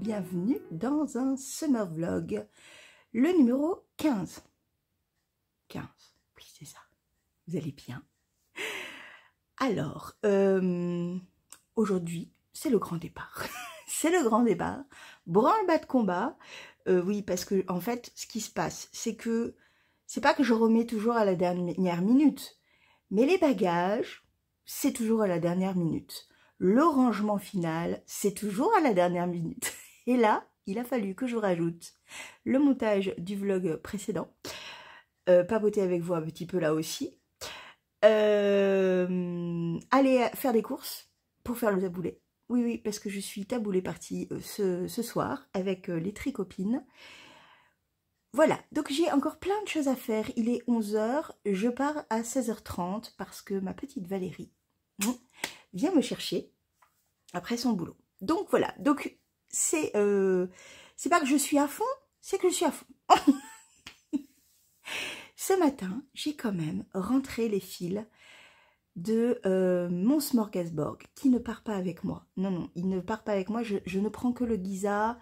bienvenue dans un summer vlog, le numéro 15. 15, oui c'est ça, vous allez bien. Alors, aujourd'hui, c'est le grand départ. C'est le grand départ, branle-bas de combat. Oui, parce que en fait, ce qui se passe, c'est que, c'est pas que je remets toujours à la dernière minute, mais les bagages, c'est toujours à la dernière minute. Le rangement final, c'est toujours à la dernière minute. Et là, il a fallu que je rajoute le montage du vlog précédent. Papoter avec vous un petit peu là aussi. Aller faire des courses pour faire le taboulé. Oui, oui, parce que je suis taboulé partie ce soir avec les tricopines. Voilà, donc j'ai encore plein de choses à faire. Il est 11 h, je pars à 16 h 30 parce que ma petite Valérie vient me chercher après son boulot. Donc voilà, donc c'est pas que je suis à fond, c'est que je suis à fond. Ce matin, j'ai quand même rentré les fils de mon smorgasbord qui ne part pas avec moi. Non, non, il ne part pas avec moi, je ne prends que le Giza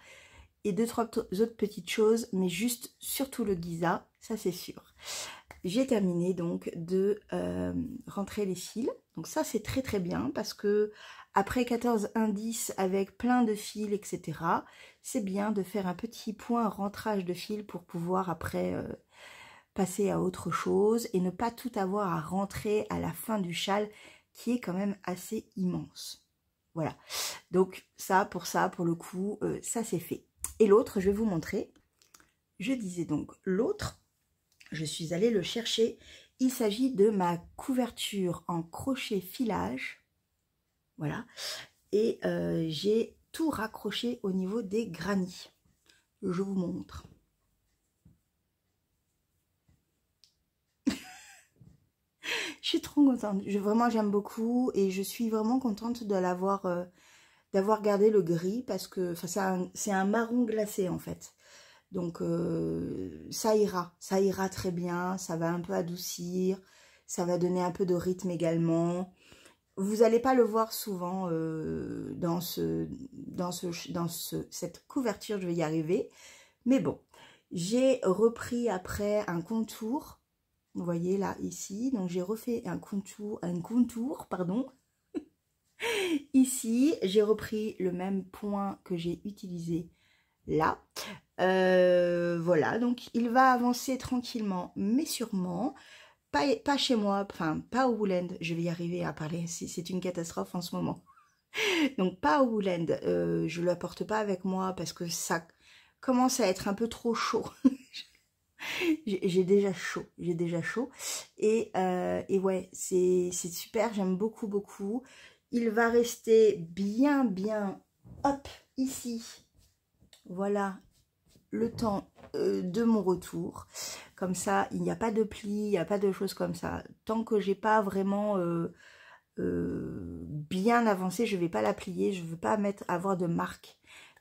et 2-3 autres petites choses, mais juste surtout le Giza, ça c'est sûr. J'ai terminé donc de rentrer les fils, donc ça c'est très très bien parce que après 14 indices avec plein de fils, etc., c'est bien de faire un petit point rentrage de fils pour pouvoir après passer à autre chose et ne pas tout avoir à rentrer à la fin du châle qui est quand même assez immense. Voilà, donc ça, pour le coup, ça c'est fait. Et l'autre, je vais vous montrer. Je disais donc l'autre, je suis allée le chercher. Il s'agit de ma couverture en crochet filage. Voilà. Et j'ai tout raccroché au niveau des granits. Je vous montre. Je suis trop contente. Vraiment, j'aime beaucoup. Et je suis vraiment contente de l'avoir... d'avoir gardé le gris parce que c'est un marron glacé en fait. Donc ça ira très bien, ça va un peu adoucir, ça va donner un peu de rythme également. Vous n'allez pas le voir souvent dans cette couverture, je vais y arriver. Mais bon, j'ai repris après un contour, vous voyez là ici, donc j'ai refait un contour, pardon. Ici, j'ai repris le même point que j'ai utilisé là. Voilà, donc il va avancer tranquillement, mais sûrement. Pas chez moi, enfin, pas au Woolend. Je vais y arriver à parler, c'est une catastrophe en ce moment. Donc, pas au Woolend. Je ne le porte pas avec moi parce que ça commence à être un peu trop chaud. J'ai déjà chaud, et ouais, c'est super, j'aime beaucoup, beaucoup. Il va rester bien, hop, ici, voilà, le temps de mon retour. Comme ça, il n'y a pas de plis, il n'y a pas de choses comme ça. Tant que j'ai pas vraiment bien avancé, je vais pas la plier, je veux pas avoir de marque.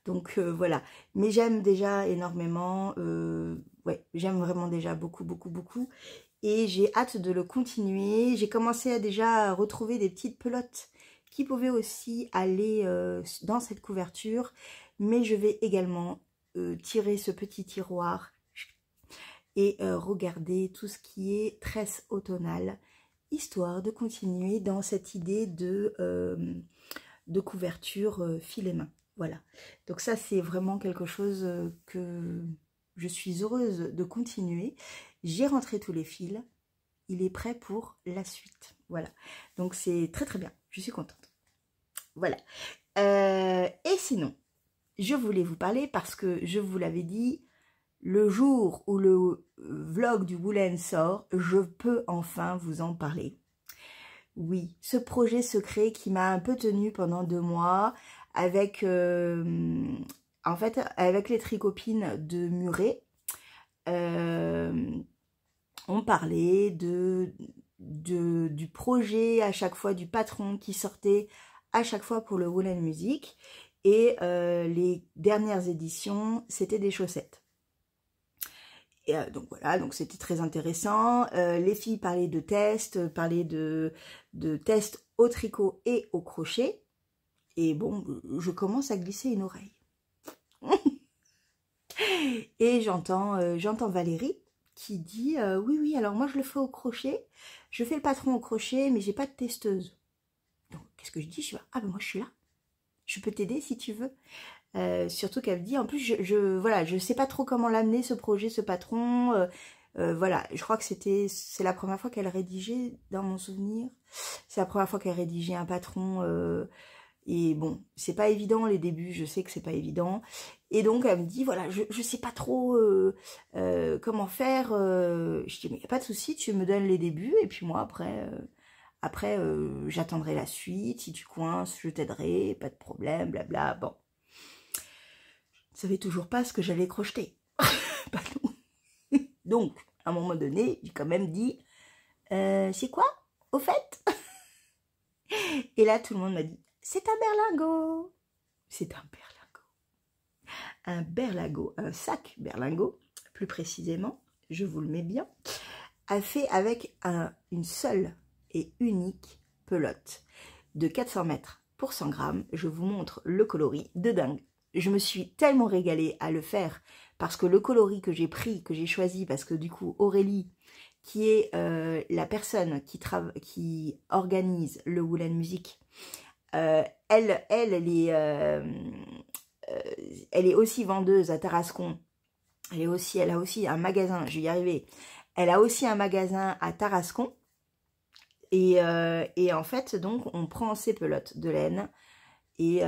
Donc voilà, mais j'aime déjà énormément, ouais, j'aime vraiment déjà beaucoup, beaucoup, beaucoup. Et j'ai hâte de le continuer. J'ai commencé à retrouver des petites pelotes qui pouvaient aussi aller dans cette couverture. Mais je vais également tirer ce petit tiroir et regarder tout ce qui est tresse automnale, histoire de continuer dans cette idée de couverture filet main. Voilà, donc ça c'est vraiment quelque chose que je suis heureuse de continuer. J'ai rentré tous les fils, il est prêt pour la suite. Voilà, donc c'est très très bien, je suis contente. Voilà, et sinon, je voulais vous parler parce que je vous l'avais dit, le jour où le vlog du Woolend sort, je peux enfin vous en parler. Oui, ce projet secret qui m'a un peu tenue pendant 2 mois avec, en fait, avec les tricopines de Muret, on parlait du projet à chaque fois, du patron qui sortait à chaque fois pour le Woolend Music. Et les dernières éditions, c'était des chaussettes. Et donc voilà, donc c'était très intéressant. Les filles parlaient de tests, parlaient de tests au tricot et au crochet. Et bon, je commence à glisser une oreille. Et j'entends Valérie qui dit oui, oui, alors moi je le fais au crochet, je fais le patron au crochet, mais j'ai pas de testeuse. Donc, qu'est-ce que je dis? Je dis, ah ben moi je suis là, je peux t'aider si tu veux. Surtout qu'elle me dit, en plus, voilà, je sais pas trop comment l'amener, ce projet, ce patron. Voilà, je crois que c'est la première fois qu'elle rédigeait, dans mon souvenir. C'est la première fois qu'elle rédigeait un patron. Et bon, c'est pas évident les débuts, je sais que c'est pas évident. Et donc, elle me dit, voilà, je sais pas trop comment faire. Je dis, mais y a pas de souci, tu me donnes les débuts, et puis moi, après j'attendrai la suite. Si tu coinces, je t'aiderai, pas de problème, blabla. Bon. Je savais toujours pas ce que j'allais crocheter. Pardon. Donc, à un moment donné, j'ai quand même dit, c'est quoi, au fait? Et là, tout le monde m'a dit, c'est un berlingot. C'est un berlingot. Un berlingot, un sac berlingot, plus précisément, je vous le mets bien, a fait avec une seule et unique pelote de 400 mètres pour 100 grammes. Je vous montre le coloris de dingue. Je me suis tellement régalée à le faire parce que le coloris que j'ai pris, que j'ai choisi, parce que du coup Aurélie, qui est la personne qui organise le Woolen Music, elle est aussi vendeuse à Tarascon. Elle a aussi un magasin, je vais y arriver. Elle a aussi un magasin à Tarascon. Et en fait, donc, on prend ces pelotes de laine et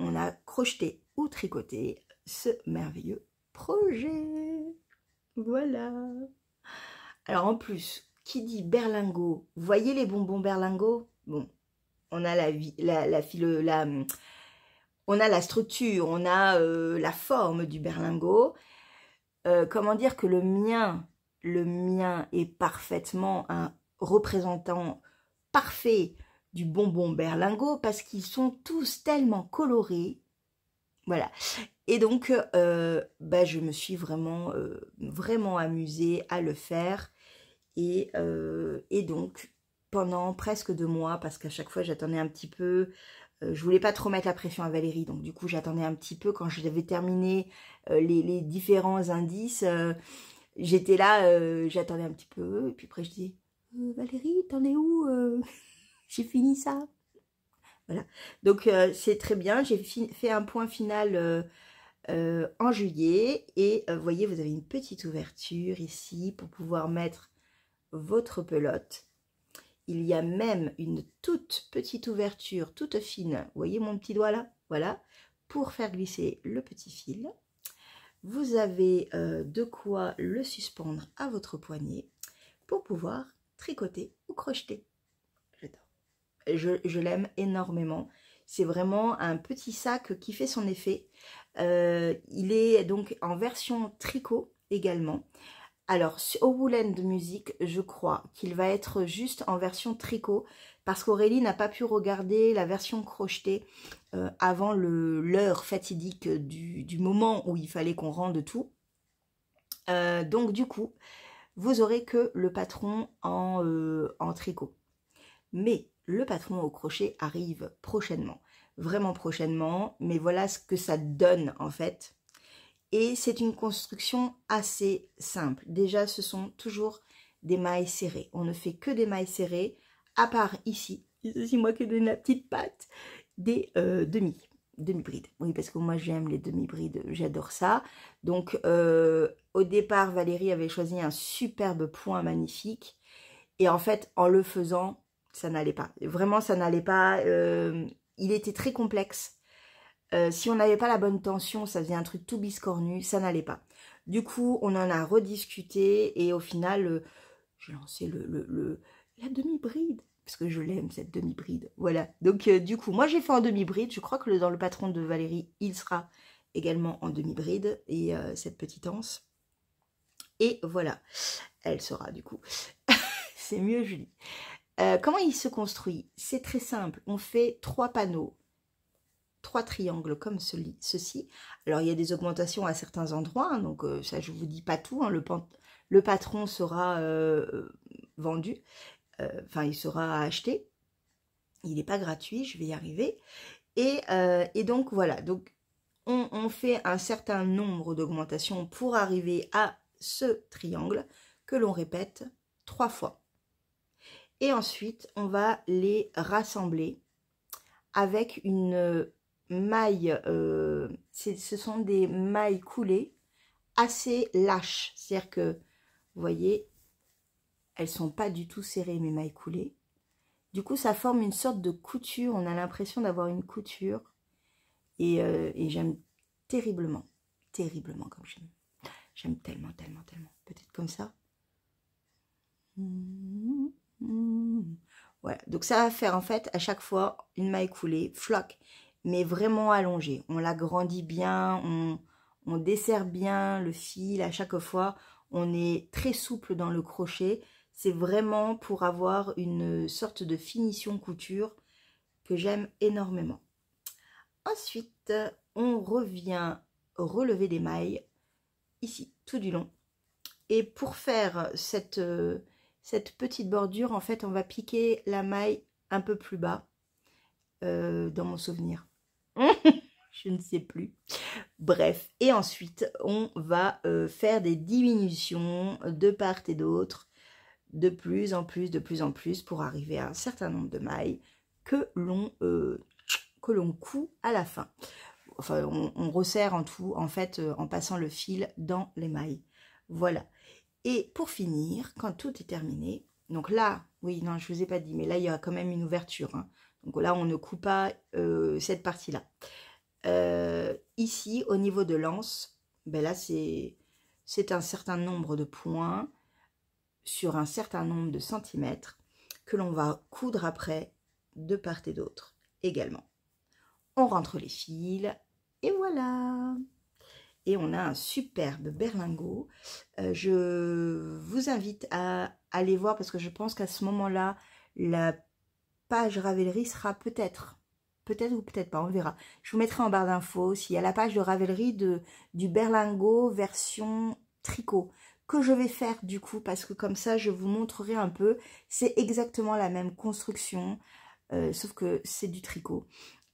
on a crocheté ou tricoté ce merveilleux projet. Voilà. Alors, en plus, qui dit berlingot, vous voyez les bonbons berlingot? Bon, on a on a la structure, on a la forme du berlingot. Comment dire que le mien est parfaitement un représentant parfait du bonbon berlingot parce qu'ils sont tous tellement colorés. Voilà. Et donc, je me suis vraiment, vraiment amusée à le faire. Et donc, pendant presque 2 mois, parce qu'à chaque fois, j'attendais un petit peu. Je voulais pas trop mettre la pression à Valérie. Donc, du coup, j'attendais un petit peu quand j'avais terminé les différents indices. J'étais là, j'attendais un petit peu. Et puis après, je dis, Valérie, t'en es où? J'ai fini ça. Voilà. Donc, c'est très bien. J'ai fait un point final en juillet. Et vous voyez, vous avez une petite ouverture ici pour pouvoir mettre votre pelote. Il y a même une toute petite ouverture, toute fine. Vous voyez mon petit doigt là? Voilà. Pour faire glisser le petit fil. Vous avez de quoi le suspendre à votre poignet pour pouvoir tricoter ou crocheter. J'adore. Je l'aime énormément. C'est vraiment un petit sac qui fait son effet. Il est donc en version tricot également. Alors, au Woolen de musique, je crois qu'il va être juste en version tricot parce qu'Aurélie n'a pas pu regarder la version crochetée avant l'heure fatidique du moment où il fallait qu'on rende tout. Donc, du coup, vous aurez que le patron en tricot. Mais le patron au crochet arrive prochainement, vraiment prochainement. Mais voilà ce que ça donne en fait. Et c'est une construction assez simple. Déjà, ce sont toujours des mailles serrées. On ne fait que des mailles serrées, à part ici. C'est moi qui donne la petite patte des demi-brides. Oui, parce que moi, j'aime les demi-brides. J'adore ça. Donc, au départ, Valérie avait choisi un superbe point magnifique. Et en fait, en le faisant, ça n'allait pas. Vraiment, ça n'allait pas. Il était très complexe. Si on n'avait pas la bonne tension, ça faisait un truc tout biscornu, ça n'allait pas. Du coup, on en a rediscuté et au final, j'ai lancé la demi-bride. Parce que je l'aime, cette demi-bride. Voilà. Donc, du coup, moi, j'ai fait en demi-bride. Je crois que dans le patron de Valérie, il sera également en demi-bride. Et cette petite anse. Et voilà. Elle sera, du coup. C'est mieux, Julie. Comment il se construit? C'est très simple. On fait 3 panneaux. 3 triangles comme ceci. Alors, il y a des augmentations à certains endroits, hein, donc ça, je ne vous dis pas tout. Hein, le patron sera vendu, enfin, il sera acheté. Il n'est pas gratuit, je vais y arriver. Et donc, voilà. Donc, on fait un certain nombre d'augmentations pour arriver à ce triangle que l'on répète 3 fois. Et ensuite, on va les rassembler avec une maille, ce sont des mailles coulées assez lâches. C'est-à-dire que, vous voyez, elles sont pas du tout serrées, mes mailles coulées. Du coup, ça forme une sorte de couture. On a l'impression d'avoir une couture. Et j'aime terriblement, terriblement comme j'aime. J'aime tellement, tellement, tellement. Peut-être comme ça. Voilà. Donc ça va faire en fait à chaque fois une maille coulée, floc, mais vraiment allongée. On l'agrandit bien, on dessert bien le fil à chaque fois. On est très souple dans le crochet. C'est vraiment pour avoir une sorte de finition couture que j'aime énormément. Ensuite, on revient relever des mailles ici, tout du long. Et pour faire cette petite bordure, en fait, on va piquer la maille un peu plus bas, dans mon souvenir. Je ne sais plus. Bref, et ensuite, on va faire des diminutions de part et d'autre, de plus en plus, de plus en plus, pour arriver à un certain nombre de mailles que l'on coud à la fin. Enfin, on resserre en tout, en fait, en passant le fil dans les mailles. Voilà. Et pour finir, quand tout est terminé, donc là, oui, non, je ne vous ai pas dit, mais là, il y a quand même une ouverture. Hein. Donc là, on ne coupe pas cette partie-là. Ici, au niveau de l'anse, ben là, c'est un certain nombre de points sur un certain nombre de centimètres que l'on va coudre après de part et d'autre également. On rentre les fils et voilà. Et on a un superbe berlingot. Je vous invite à aller voir parce que je pense qu'à ce moment-là, la page Ravelry sera peut-être ou peut-être pas, on verra. Je vous mettrai en barre d'infos s'il y a la page de Ravelry du berlingot version tricot que je vais faire du coup parce que comme ça je vous montrerai un peu. C'est exactement la même construction sauf que c'est du tricot.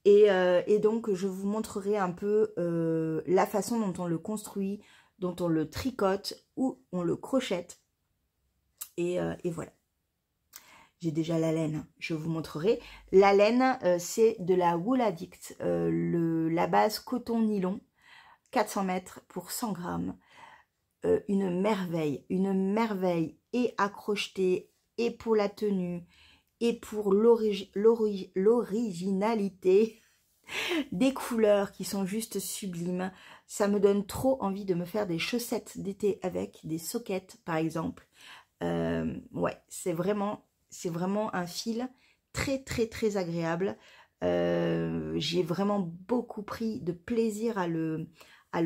Et donc, je vous montrerai un peu la façon dont on le construit, dont on le tricote ou on le crochette. Et voilà. J'ai déjà la laine, je vous montrerai. La laine, c'est de la Wool Addict, la base coton nylon, 400 mètres pour 100 grammes. Une merveille et à crocheter, et pour la tenue, et pour l'originalité des couleurs qui sont juste sublimes. Ça me donne trop envie de me faire des chaussettes d'été avec, des soquettes par exemple. Ouais, c'est vraiment un fil très très très agréable. J'ai vraiment beaucoup pris de plaisir à le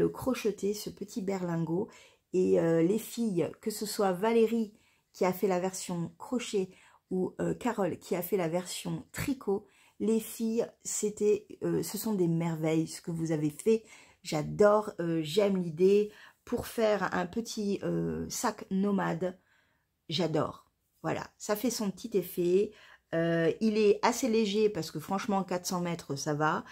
crocheter, ce petit berlingot. Et les filles, que ce soit Valérie qui a fait la version crochet ou Carole qui a fait la version tricot, les filles, ce sont des merveilles ce que vous avez fait. J'adore, j'aime l'idée pour faire un petit sac nomade. J'adore. Voilà, ça fait son petit effet. Il est assez léger parce que franchement 400 mètres ça va.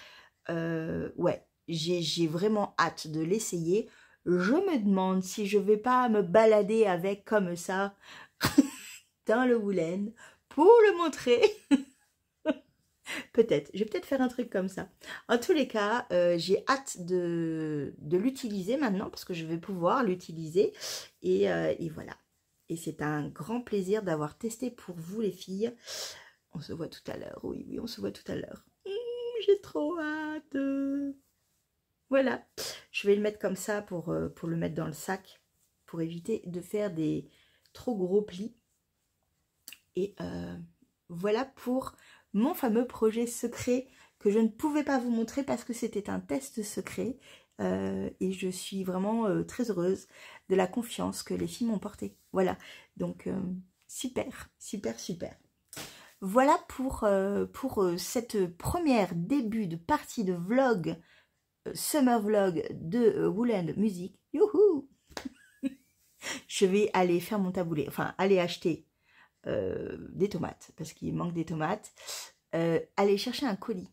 Ouais, j'ai vraiment hâte de l'essayer. Je me demande si je vais pas me balader avec comme ça dans le Woolen pour le montrer. Peut-être, je vais peut-être faire un truc comme ça. En tous les cas, j'ai hâte de l'utiliser maintenant parce que je vais pouvoir l'utiliser. Et voilà. Et c'est un grand plaisir d'avoir testé pour vous les filles. On se voit tout à l'heure. Oui, oui, on se voit tout à l'heure. J'ai trop hâte. Voilà. Je vais le mettre comme ça pour le mettre dans le sac. Pour éviter de faire des trop gros plis. Et voilà pour mon fameux projet secret que je ne pouvais pas vous montrer parce que c'était un test secret. Et je suis vraiment très heureuse de la confiance que les filles m'ont portée. Voilà, donc super, super, super. Voilà pour cette première début de partie de vlog, summer vlog de Wool & Music. Youhou. Je vais aller faire mon taboulé, enfin aller acheter des tomates parce qu'il manque des tomates. Aller chercher un colis.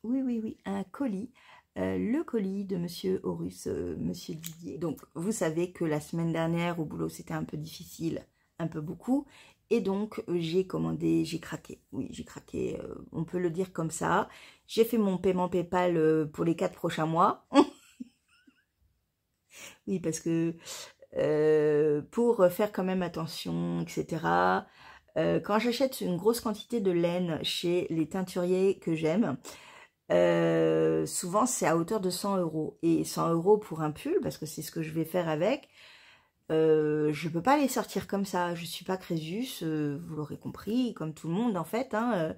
Oui, oui, oui, un colis le colis de Monsieur Horus, Monsieur Didier. Donc, vous savez que la semaine dernière, au boulot, c'était un peu difficile, un peu beaucoup. Et donc, j'ai commandé, j'ai craqué. Oui, j'ai craqué, on peut le dire comme ça. J'ai fait mon paiement PayPal pour les 4 prochains mois. Oui, parce que pour faire quand même attention, etc. Quand j'achète une grosse quantité de laine chez les teinturiers que j'aime, souvent c'est à hauteur de 100 €. Et 100 € pour un pull, parce que c'est ce que je vais faire avec, je peux pas les sortir comme ça. Je suis pas Crésus, vous l'aurez compris, comme tout le monde en fait. Hein,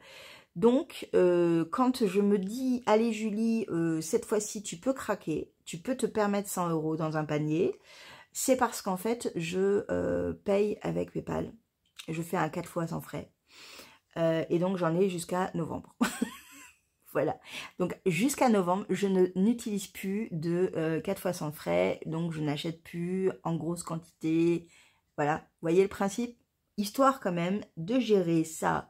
donc, quand je me dis, allez Julie, cette fois-ci tu peux craquer, tu peux te permettre 100 € dans un panier, c'est parce qu'en fait, je paye avec PayPal. Je fais un 4 fois sans frais. Et donc, j'en ai jusqu'à novembre. Voilà. Donc, jusqu'à novembre, je n'utilise plus de 4 fois sans frais. Donc, je n'achète plus en grosse quantité. Voilà. Vous voyez le principe? Histoire quand même de gérer ça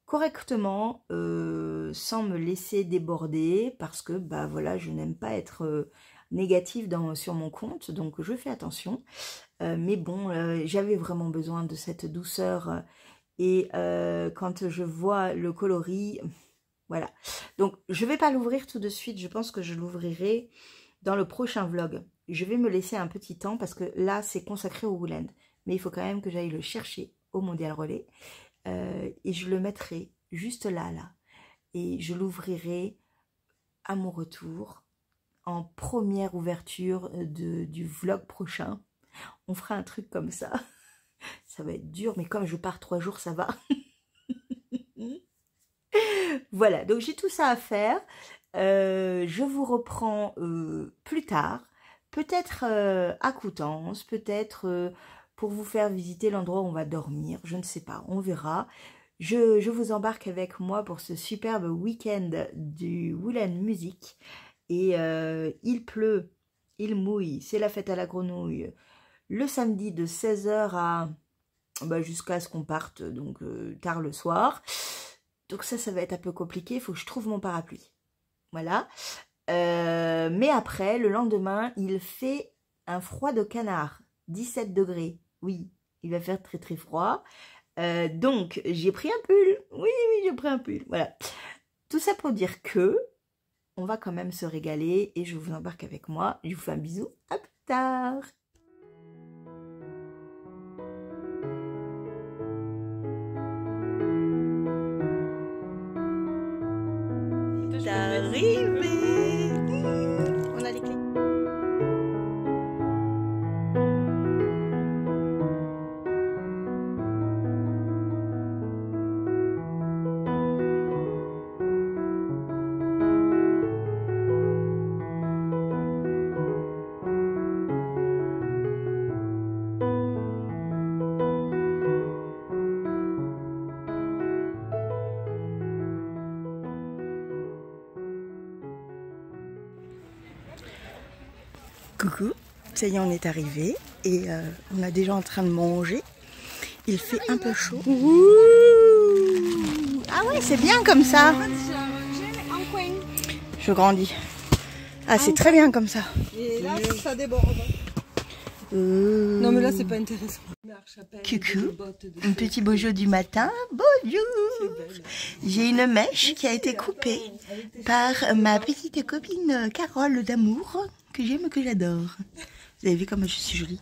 correctement, sans me laisser déborder. Parce que, bah voilà, je n'aime pas être négative sur mon compte. Donc, je fais attention. Mais bon, j'avais vraiment besoin de cette douceur. Et quand je vois le coloris... Voilà, donc je ne vais pas l'ouvrir tout de suite, je pense que je l'ouvrirai dans le prochain vlog. Je vais me laisser un petit temps parce que là c'est consacré au Wooland. Mais il faut quand même que j'aille le chercher au Mondial Relais. Et je le mettrai juste là. Et je l'ouvrirai à mon retour en première ouverture du vlog prochain. On fera un truc comme ça. Ça va être dur, mais comme je pars 3 jours, ça va. Voilà, donc j'ai tout ça à faire. Je vous reprends plus tard. Peut-être à Coutances, peut-être pour vous faire visiter l'endroit où on va dormir. Je ne sais pas, on verra. Je vous embarque avec moi pour ce superbe week-end du Wooland Music. Et il pleut, il mouille, c'est la fête à la grenouille. Le samedi de 16 h à jusqu'à ce qu'on parte, donc tard le soir. Donc ça va être un peu compliqué, il faut que je trouve mon parapluie. Voilà. Mais après, le lendemain, il fait un froid de canard. 17 degrés. Oui, il va faire très très froid. Donc, j'ai pris un pull. Oui, j'ai pris un pull. Voilà. Tout ça pour dire que on va quand même se régaler et je vous embarque avec moi. Je vous fais un bisou. À plus tard. Arrivé. On a les clés. Coucou, ça y est, on est arrivé et on est déjà en train de manger. Il fait un peu chaud. Ouh, ah ouais, c'est bien comme ça. Je grandis. Ah, c'est très bien comme ça. Et là, ça déborde. Non, mais là, c'est pas intéressant. Coucou, un petit bojo du matin. Bonjour. J'ai une mèche qui a été coupée par ma petite copine Carole d'amour, que j'aime, que j'adore. Vous avez vu comme je suis jolie?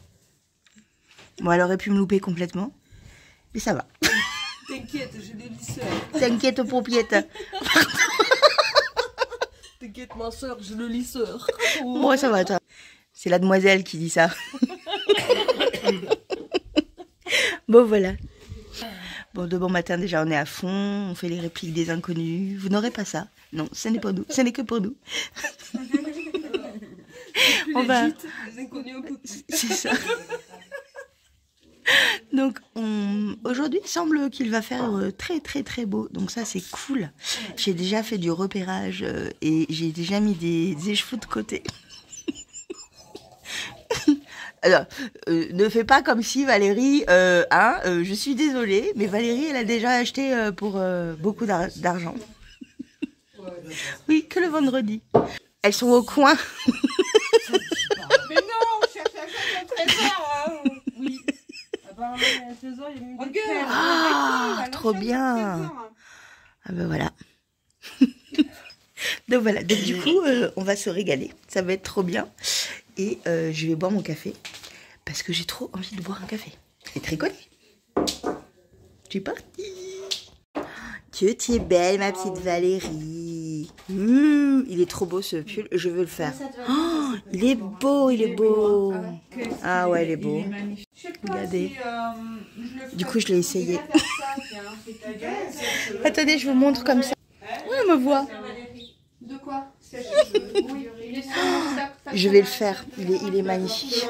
Bon, elle aurait pu me louper complètement, mais ça va. T'inquiète, j'ai des lisseurs. T'inquiète, paupiette. T'inquiète, ma soeur, j'ai le lisseur. Moi, ça va, toi. C'est la demoiselle qui dit ça. Bon, voilà. Bon, de bon matin, déjà, on est à fond. On fait les répliques des inconnus. Vous n'aurez pas ça. Non, ce n'est pas nous. Ce n'est que pour nous. On va... Les inconnus un peu plus. C'est ça. Donc, aujourd'hui, il semble qu'il va faire très, très, très beau. Donc ça, c'est cool. J'ai déjà fait du repérage et j'ai déjà mis des échevaux de côté. Alors, ne fais pas comme si Valérie, je suis désolée, mais Valérie, elle a déjà acheté pour beaucoup d'argent. Oui, que le vendredi. Elles sont au coin. Mais non, on cherche à faire un trésor. Hein. Oui. Apparemment, il y a un trésor, il y a même des perles. Ah, trop bien. Ah ben voilà. Donc voilà, donc du coup, on va se régaler. Ça va être trop bien. Et je vais boire mon café. Parce que j'ai trop envie de boire un café. Et tricoter. Tu es partie. Que tu es belle, ma petite Valérie. Il est trop beau ce pull. Je veux le faire. Oh, il est beau, il est beau. Ah ouais, il est beau. Regardez. Du coup, je l'ai essayé. Attendez, je vous montre comme ça. Oui, on me voit. De quoi? Je vais le faire. Il est magnifique.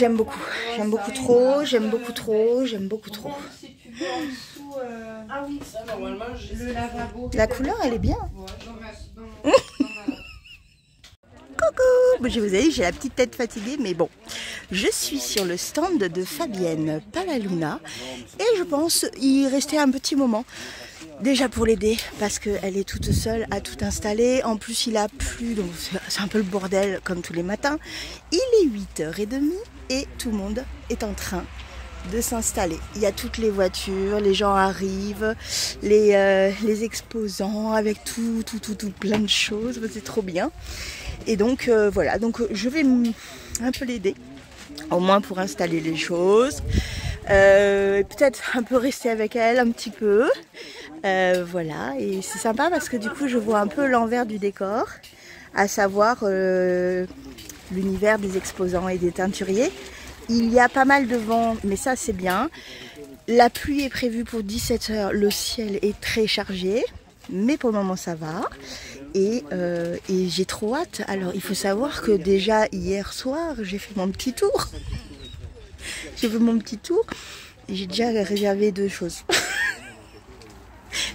J'aime beaucoup. J'aime beaucoup trop. J'aime beaucoup trop. J'aime beaucoup trop. Ah oui, ça normalement le lavabo. La couleur, elle est bien. Coucou, je vous ai dit, j'ai la petite tête fatiguée, mais bon. Je suis sur le stand de Fabienne Palaluna et je pense y rester un petit moment. Déjà pour l'aider, parce qu'elle est toute seule à tout installer. En plus, il a plu, donc c'est un peu le bordel comme tous les matins. Il est 8h30 et tout le monde est en train de s'installer. Il y a toutes les voitures, les gens arrivent, les exposants avec tout plein de choses. C'est trop bien. Et donc voilà, donc je vais un peu l'aider, au moins pour installer les choses. Peut-être un peu rester avec elle un petit peu. Voilà, et c'est sympa parce que du coup je vois un peu l'envers du décor, à savoir l'univers des exposants et des teinturiers. Il y a pas mal de vent, mais ça c'est bien. La pluie est prévue pour 17h, le ciel est très chargé, mais pour le moment ça va. Et j'ai trop hâte. Alors il faut savoir que déjà hier soir j'ai fait mon petit tour. J'ai fait mon petit tour et j'ai déjà réservé 2 choses.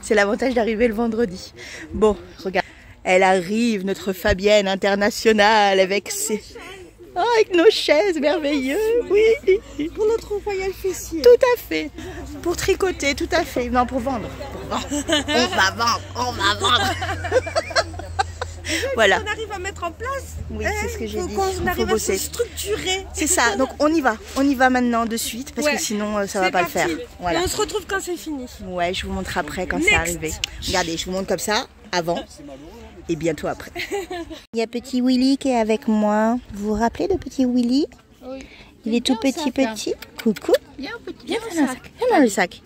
C'est l'avantage d'arriver le vendredi. Bon, regarde. Elle arrive, notre Fabienne internationale, avec ses... Oh, avec nos chaises merveilleuses, oui. Pour notre voyage fessier. Tout à fait. Pour tricoter, tout à fait. Non, pour vendre. On va vendre. Voilà. On arrive à mettre en place. Oui, c'est ce que j'ai dit. On arrive à se structurer. C'est ça, donc on y va maintenant de suite parce que sinon ça va pas le faire. Voilà. Et on se retrouve quand c'est fini. Ouais, je vous montre après quand c'est arrivé. Regardez, je vous montre comme ça, avant et bientôt après. Il y a petit Willy qui est avec moi. Vous vous rappelez de petit Willy? Oui. Il est tout petit. Coucou. Viens Viens dans le sac.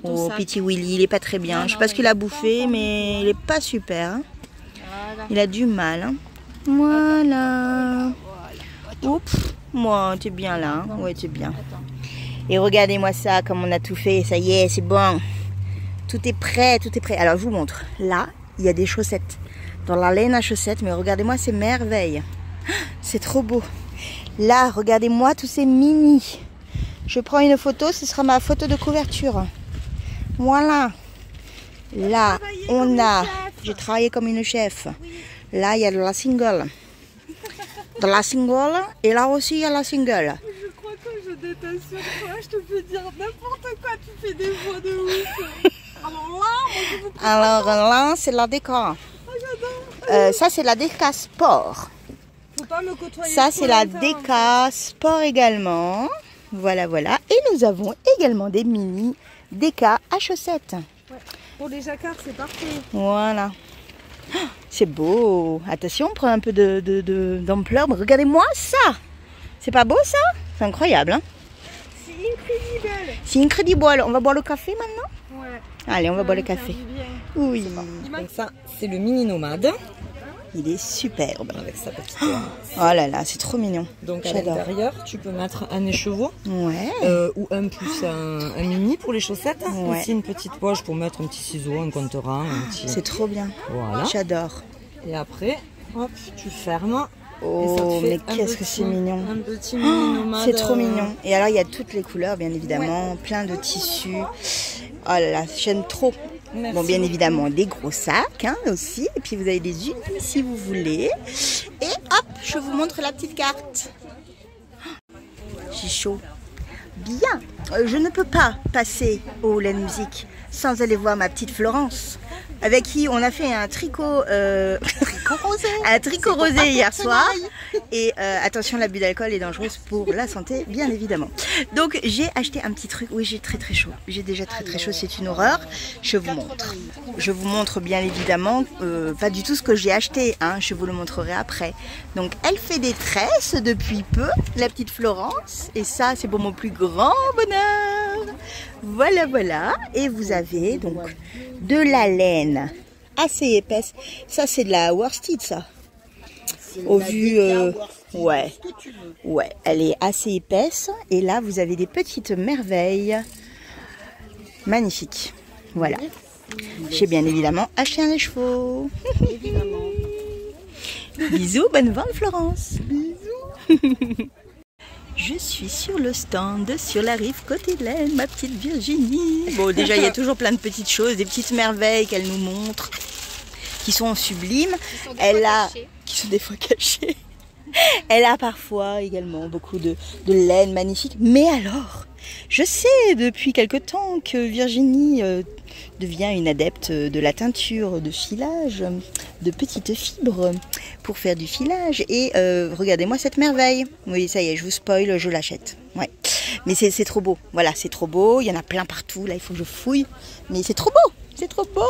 Oh, petit Willy, il est pas très bien. Je sais pas ce qu'il a bouffé, mais il est pas super. Hein. Il a du mal. Hein. Voilà. Oups. Moi, t'es bien là. Hein. Ouais, t'es bien. Et regardez-moi ça, comme on a tout fait. Ça y est, c'est bon. Tout est prêt, tout est prêt. Alors, je vous montre. Là, il y a des chaussettes. Dans la laine à chaussettes. Mais regardez-moi, c'est merveille. C'est trop beau. Là, regardez-moi tous ces mini. Je prends une photo. Ce sera ma photo de couverture. Voilà. Là, on a... J'ai travaillé comme une chef. Là, il y a de la single. De la single. Et là aussi, il y a la single. Je crois que je déteste sur toi. Je te fais dire n'importe quoi. Tu fais des voix de ouf. Alors là, c'est la déca. Ça, c'est la déca sport. Faut pas me côtoyer. Ça, c'est la déca sport également. Voilà, voilà. Et nous avons également des mini déca à chaussettes. Ouais. Pour les jacquards, c'est parfait. Voilà. C'est beau. Attention, on prend un peu d'ampleur. Regardez-moi ça. C'est pas beau ça? C'est incroyable. Hein? C'est incroyable. C'est incroyable. On va boire le café maintenant? Ouais. Allez, on va boire le café. Oui. Donc ça, c'est le mini nomade. Il est superbe. Avec sa petite... Oh là là, c'est trop mignon. Donc à l'intérieur, tu peux mettre un écheveau. Ouais. Ou un plus un mini pour les chaussettes. Ouais. Aussi une petite poche pour mettre un petit ciseau, un compte-rang. Petit... C'est trop bien. Voilà. J'adore. Et après, hop, tu fermes. Oh, mais qu'est-ce que c'est mignon. Un petit mini nomade. C'est trop mignon. Et alors, il y a toutes les couleurs, bien évidemment. Ouais. Plein de tissus. Oh là là, j'aime trop. Merci. Bon, bien évidemment, des gros sacs hein, aussi. Et puis, vous avez des unis si vous voulez. Et hop, je vous montre la petite carte. J'ai chaud. Bien. Je ne peux pas passer au Laine Musique sans aller voir ma petite Florence. avec qui on a fait un tricot, un tricot rosé hier soir. Et attention, l'abus d'alcool est dangereuse pour la santé, bien évidemment. Donc j'ai acheté un petit truc. Oui, j'ai très chaud. J'ai déjà très chaud, c'est une horreur. Je vous montre. Je vous montre bien évidemment pas du tout ce que j'ai acheté, hein. Je vous le montrerai après. Donc elle fait des tresses depuis peu, la petite Florence. Et ça, c'est pour mon plus grand bonheur. Voilà, voilà. Et vous avez donc de la laine assez épaisse. Ça, c'est de la worsted, ça. Au vu, ouais, elle est assez épaisse. Et là, vous avez des petites merveilles magnifiques. Voilà. J'ai bien évidemment acheté un lait chevaux. Bisous, bonne vente, Florence. Bisous. Je suis sur le stand, sur la rive côté de laine, ma petite Virginie. Bon, déjà, il y a toujours plein de petites choses, des petites merveilles qu'elle nous montre, qui sont sublimes. Qui sont des fois cachées. Elle a parfois également beaucoup de laine magnifique. Mais alors, je sais depuis quelque temps que Virginie devient une adepte de la teinture de filage, de petites fibres pour faire du filage. Et regardez-moi cette merveille. Oui, ça y est, je vous spoil, je l'achète. Ouais. Mais c'est trop beau. Voilà, c'est trop beau. Il y en a plein partout. Là, il faut que je fouille. Mais c'est trop beau. C'est trop beau.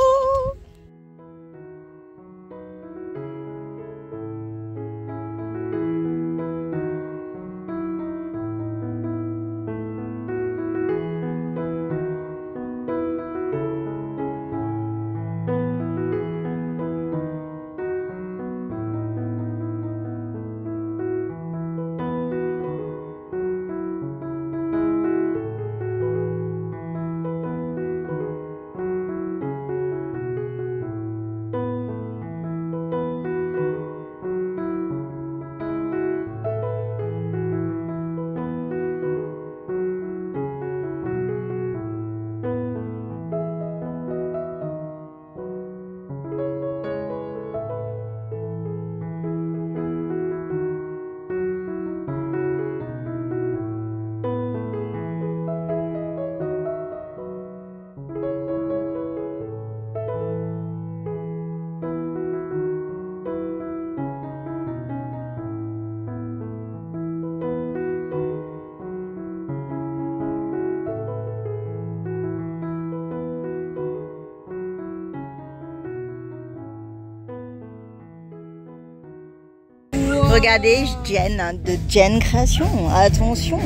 Regardez Jen, de Jen Création, attention,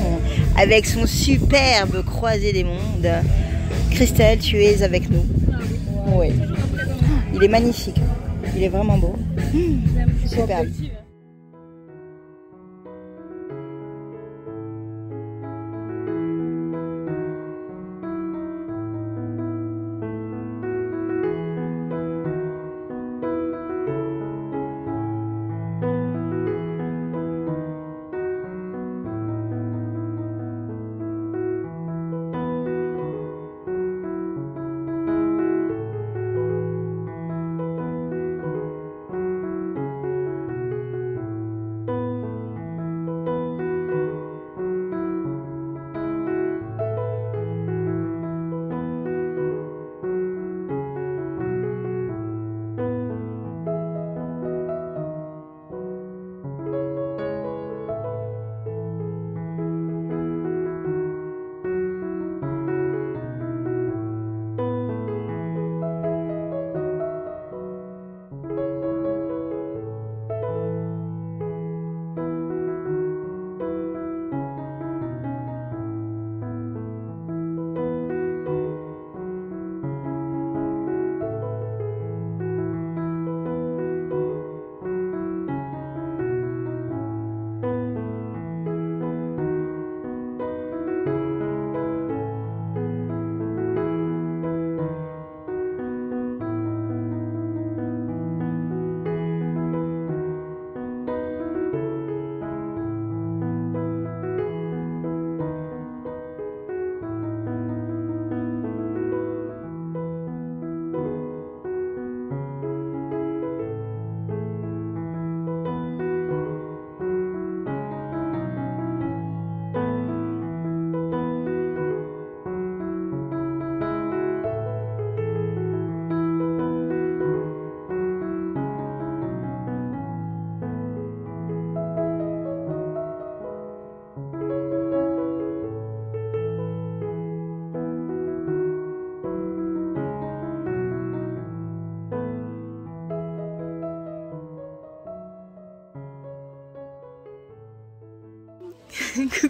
avec son superbe croisé des mondes. Christelle, tu es avec nous. Oui. Il est magnifique, il est vraiment beau. Superbe.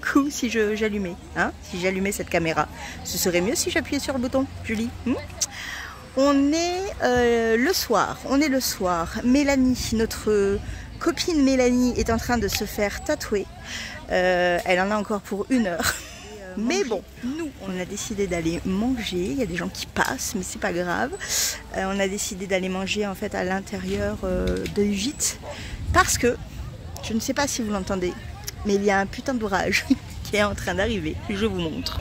coup si j'allumais, hein, si j'allumais cette caméra. Ce serait mieux si j'appuyais sur le bouton, Julie. On est le soir, Mélanie, notre copine Mélanie est en train de se faire tatouer. Elle en a encore pour 1 heure. Mais bon, nous, on a décidé d'aller manger. Il y a des gens qui passent, mais c'est pas grave. On a décidé d'aller manger en fait à l'intérieur de gîte parce que, je ne sais pas si vous l'entendez, mais il y a un putain d'orage qui est en train d'arriver. Je vous montre.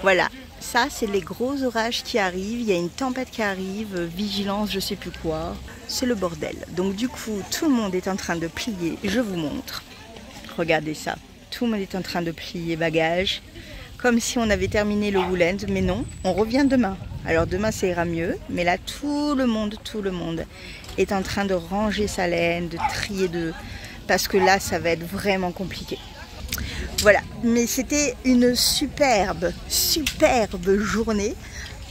Voilà, ça c'est les gros orages qui arrivent. Il y a une tempête qui arrive, vigilance, je sais plus quoi. C'est le bordel. Donc du coup, tout le monde est en train de plier. Je vous montre. Regardez ça. Tout le monde est en train de plier bagages. Comme si on avait terminé le week-end, mais non, on revient demain. Alors demain ça ira mieux, mais là tout le monde est en train de ranger sa laine, de trier, parce que là ça va être vraiment compliqué. Voilà, mais c'était une superbe journée.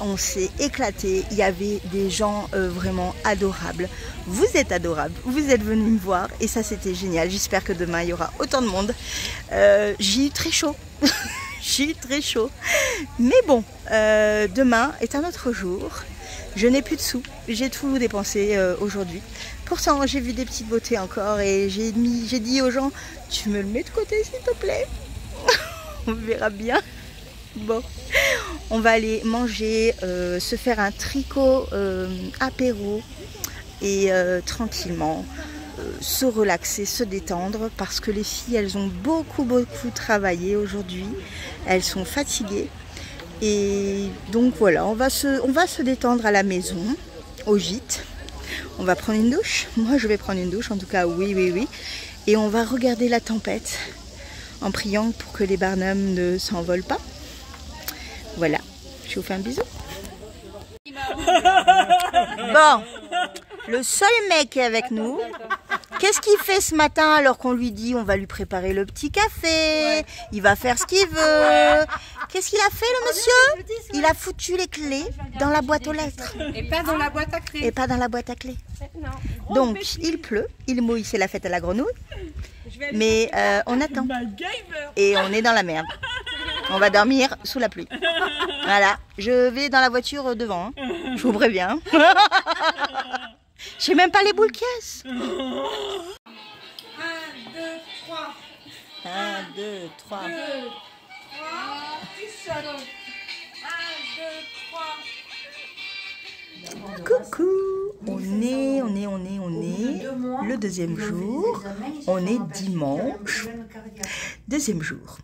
On s'est éclaté, il y avait des gens vraiment adorables. Vous êtes adorables, vous êtes venus me voir et ça c'était génial. J'espère que demain il y aura autant de monde. J'ai eu très chaud. J'ai eu très chaud. Mais bon, demain est un autre jour. Je n'ai plus de sous. J'ai tout dépensé aujourd'hui. Pourtant, j'ai vu des petites beautés encore et j'ai dit aux gens, tu me le mets de côté s'il te plaît. On verra bien. Bon, on va aller manger, se faire un tricot apéro et tranquillement se relaxer, se détendre parce que les filles elles ont beaucoup travaillé aujourd'hui, elles sont fatiguées et donc voilà, on va se détendre à la maison, au gîte, on va prendre une douche, moi je vais prendre une douche en tout cas, oui, et on va regarder la tempête en priant pour que les Barnum ne s'envolent pas. Voilà, je vous fais un bisou. Bon, le seul mec qui est avec nous, qu'est-ce qu'il fait ce matin alors qu'on lui dit on va lui préparer le petit café, il va faire ce qu'il veut. Qu'est-ce qu'il a fait le monsieur? Il a foutu les clés dans la boîte aux lettres. Et pas dans la boîte à clés. Et pas dans la boîte à clés. Non. Donc il pleut, il mouille, c'est la fête à la grenouille. Mais on attend. Et on est dans la merde. On va dormir sous la pluie. Voilà, je vais dans la voiture devant, hein. Je vous préviens. J'ai même pas les boules caisses. 1, 2, 3. 1, 2, 3. 2, 3. Tu sonnes. 1, 2, 3. Coucou. On est le deuxième jour. On est dimanche. Deuxième jour.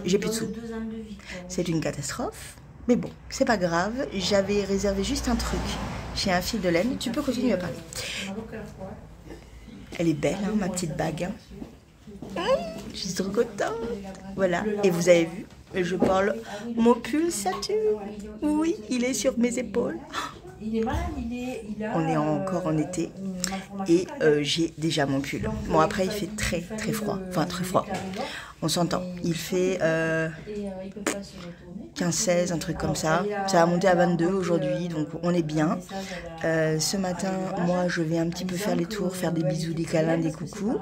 J'ai plus de sous. C'est une catastrophe. Mais bon, c'est pas grave. J'avais réservé juste un truc chez un fil de laine. Tu peux continuer à parler. Elle est belle, hein, ma petite bague. Je suis trop contente. Voilà. Et vous avez vu, je parle. Mon pull Saturne. Oui, il est sur mes épaules. On est encore en été et j'ai déjà mon pull. Bon, après il fait très froid. Enfin très froid. On s'entend. Il fait 15-16, un truc comme ça. Ça a monté à 22 aujourd'hui, donc on est bien. Ce matin, moi, je vais un petit peu faire les tours, faire des bisous, des câlins, des coucous.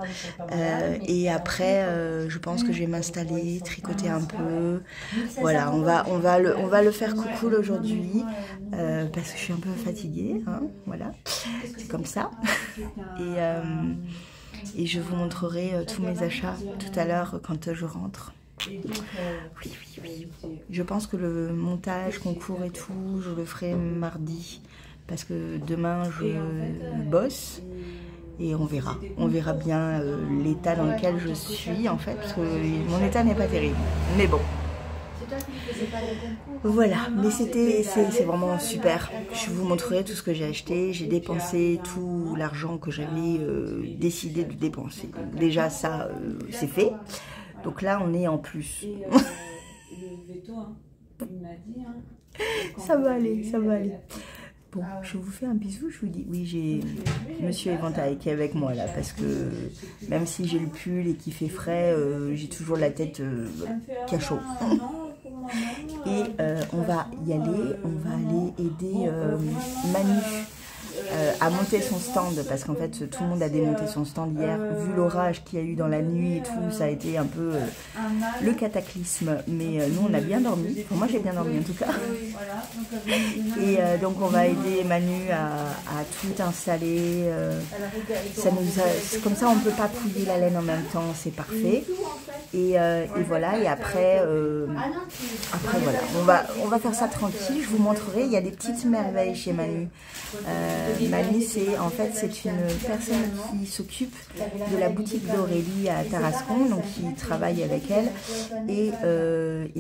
Et après, je pense que je vais m'installer, tricoter un peu. Voilà, on va le faire coucou aujourd'hui, parce que je suis un peu fatiguée. Hein, voilà, c'est comme ça. Et je vous montrerai tous mes achats tout à l'heure quand je rentre. Oui. Je pense que le montage, concours et tout, je le ferai mardi. Parce que demain, je bosse. Et on verra bien l'état dans lequel je suis, en fait. Parce que mon état n'est pas terrible. Mais bon. Voilà, mais c'est vraiment super. Je vous montrerai tout ce que j'ai acheté. J'ai dépensé tout l'argent que j'avais décidé de dépenser. Déjà ça, c'est fait. Donc là, on est en plus. Ça va aller. Bon, je vous fais un bisou, je vous dis. Oui, j'ai Monsieur Éventail qui est avec moi là, parce que même si j'ai le pull et qu'il fait frais, j'ai toujours la tête qui a chaud. Et on va y aller, on va aller aider Manu a monté son stand, parce qu'en fait tout le monde a démonté son stand hier, vu l'orage qu'il y a eu dans la nuit et tout, ça a été un peu le cataclysme, mais nous on a bien dormi, enfin, moi j'ai bien dormi en tout cas. Et donc on va aider Manu à tout installer, comme ça on ne peut pas couler la laine en même temps, c'est parfait. Et voilà, et après voilà, on va faire ça tranquille, je vous montrerai, il y a des petites merveilles chez Manu. Manu c'est une personne qui s'occupe de la boutique d'Aurélie à Tarascon, donc qui travaille avec elle, et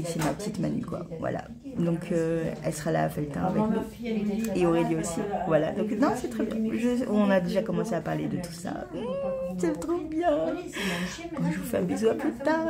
c'est ma petite Manu quoi, voilà. Donc elle sera là à Felletin avec nous, et Aurélie aussi, voilà. Donc non, c'est très bien, on a déjà commencé à parler de tout ça, c'est trop bien. Bon, je vous fais un bisou, à plus tard.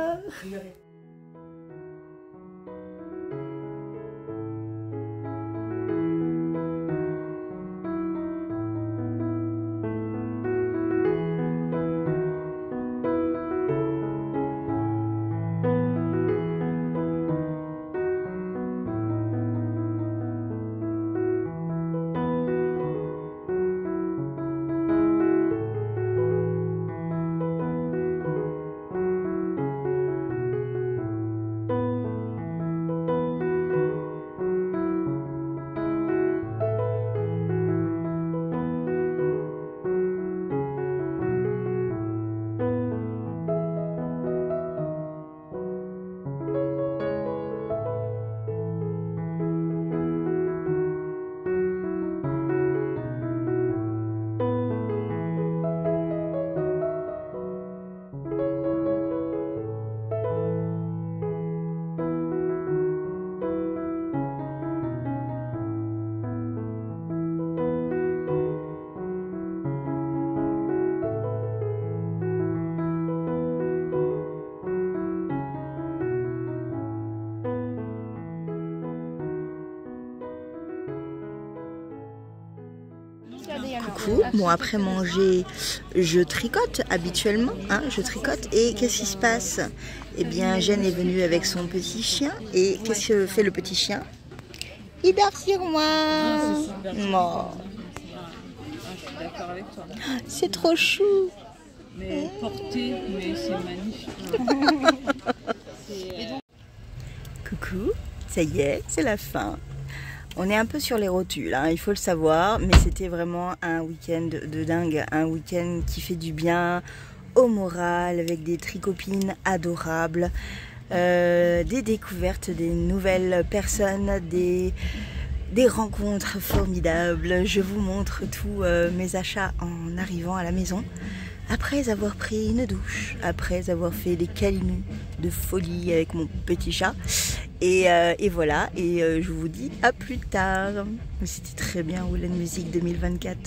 Coucou, bon après manger, je tricote habituellement, hein, je tricote et qu'est-ce qui se passe? Eh bien Jeanne est venue avec son petit chien et qu'est-ce que fait le petit chien? Il dort sur moi. D'accord avec toi. C'est trop chou. Mais porté, mais c'est magnifique. Coucou, ça y est, c'est la fin. On est un peu sur les rotules, hein, il faut le savoir, mais c'était vraiment un week-end de dingue, un week-end qui fait du bien au moral, avec des tricopines adorables, des découvertes, des nouvelles personnes, des rencontres formidables. Je vous montre tous mes achats en arrivant à la maison. Après avoir pris une douche, après avoir fait des câlinous de folie avec mon petit chat. Et voilà, et je vous dis à plus tard. C'était très bien, Woolen Music 2024.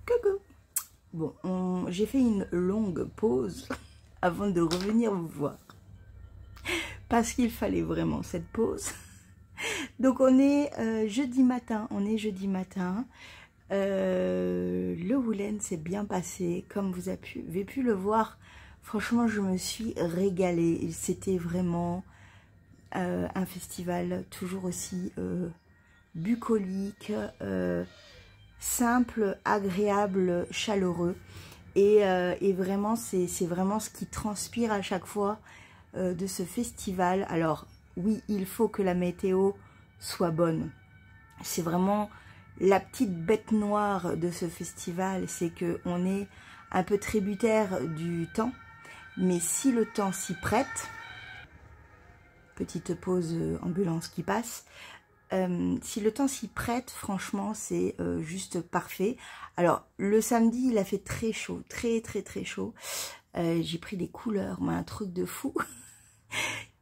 Coucou. Bon, j'ai fait une longue pause avant de revenir vous voir. Parce qu'il fallait vraiment cette pause. Donc on est jeudi matin, le Woolen s'est bien passé, comme vous avez pu le voir. Franchement, je me suis régalée. C'était vraiment un festival toujours aussi bucolique, simple, agréable, chaleureux. Et vraiment, c'est vraiment ce qui transpire à chaque fois de ce festival. Alors, oui, il faut que la météo soit bonne. C'est vraiment la petite bête noire de ce festival, c'est qu'on est un peu tributaire du temps. Mais si le temps s'y prête, petite pause ambulance qui passe, si le temps s'y prête, franchement, c'est juste parfait. Alors, le samedi, il a fait très chaud, très chaud. J'ai pris des couleurs, mais un truc de fou.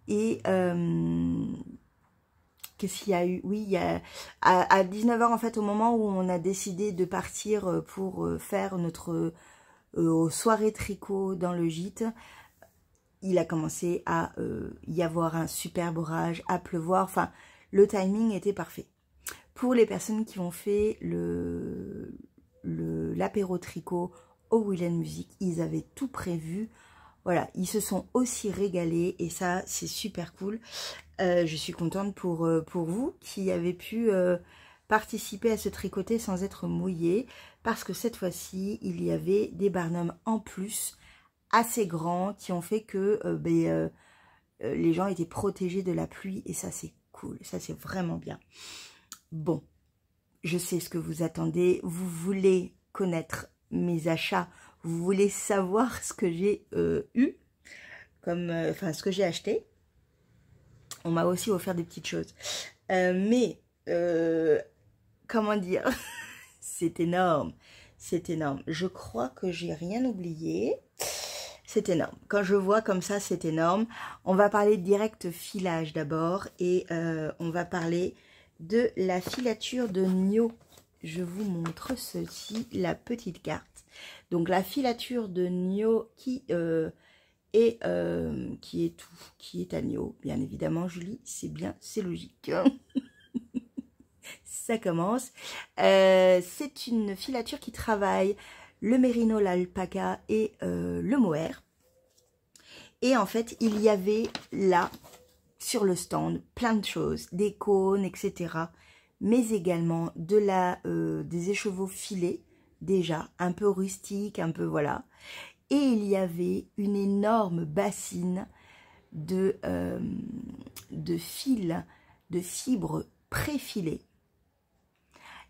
Et qu'est-ce qu'il y a eu? Oui, il y a, à 19 h, en fait, au moment où on a décidé de partir pour faire notre soirée tricot dans le gîte, il a commencé à y avoir un superbe orage, à pleuvoir. Enfin, le timing était parfait. Pour les personnes qui ont fait l'apéro tricot au Woolen Music, ils avaient tout prévu. Voilà, ils se sont aussi régalés et ça, c'est super cool. Je suis contente pour vous qui avez pu participer à ce tricoté sans être mouillé, parce que cette fois-ci, il y avait des barnums en plus assez grands qui ont fait que les gens étaient protégés de la pluie, et ça c'est cool, ça c'est vraiment bien. Bon, je sais ce que vous attendez, vous voulez connaître mes achats, vous voulez savoir ce que j'ai eu, comme, enfin ce que j'ai acheté. On m'a aussi offert des petites choses, mais comment dire, c'est énorme, c'est énorme. Je crois que j'ai rien oublié. C'est énorme. Quand je vois comme ça, c'est énorme. On va parler direct filage d'abord, et on va parler de la filature de Nio. Je vous montre ceci, la petite carte. Donc la filature de Nio qui est à Nio, bien évidemment, Julie, c'est bien, c'est logique. Ça commence. C'est une filature qui travaille le mérino, l'alpaca et le mohair. Et en fait, il y avait là, sur le stand, plein de choses, des cônes, etc. Mais également des écheveaux filés, déjà, un peu rustiques, un peu voilà. Et il y avait une énorme bassine de fils, de fibres préfilées.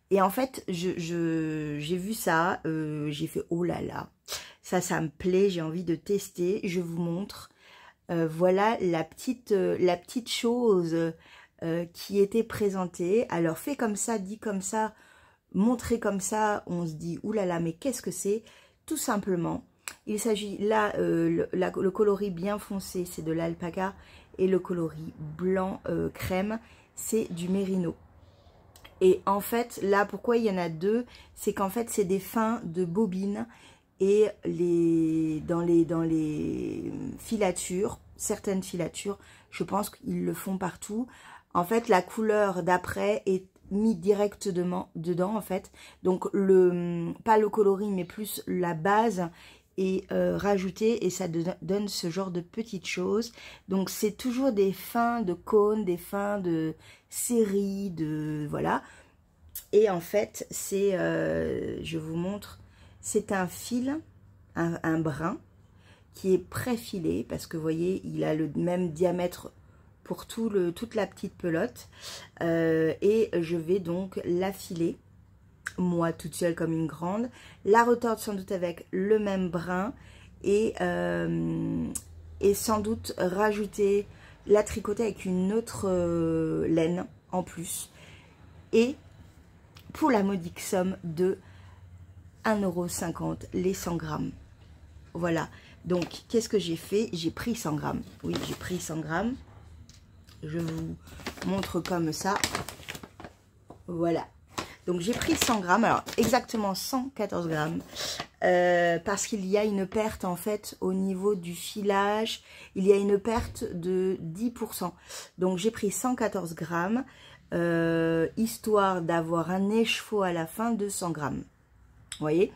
Et en fait, j'ai vu ça, j'ai fait oh là là, ça me plaît, j'ai envie de tester. Je vous montre, voilà la petite chose qui était présentée. Alors fait comme ça, dit comme ça, montré comme ça, on se dit oh là là, mais qu'est-ce que c'est? Tout simplement, il s'agit là, le coloris bien foncé, c'est de l'alpaca, et le coloris blanc crème, c'est du mérino. Et en fait, là, pourquoi il y en a deux? C'est qu'en fait, c'est des fins de bobine, et dans les filatures, certaines filatures, je pense qu'ils le font partout. En fait, la couleur d'après est mise directement dedans, en fait. Donc, pas le coloris, mais plus la base est rajoutée, et ça donne ce genre de petites choses. Donc, c'est toujours des fins de cônes, des fins de série, voilà. Et en fait, c'est, je vous montre, c'est un fil, un brin, qui est préfilé, parce que vous voyez, il a le même diamètre pour toute la petite pelote. Et je vais donc l'affiler, moi toute seule comme une grande, la retordre sans doute avec le même brin, et sans doute rajouter, la tricoter avec une autre laine en plus, et pour la modique somme de 1,50 € les 100 grammes. Voilà, donc qu'est-ce que j'ai fait? J'ai pris 100 grammes, oui, j'ai pris 100 grammes, je vous montre comme ça, voilà. Donc j'ai pris 100 grammes, alors exactement 114 grammes, parce qu'il y a une perte en fait au niveau du filage, il y a une perte de 10%. Donc j'ai pris 114 grammes, histoire d'avoir un écheveau à la fin de 100 grammes. Vous voyez,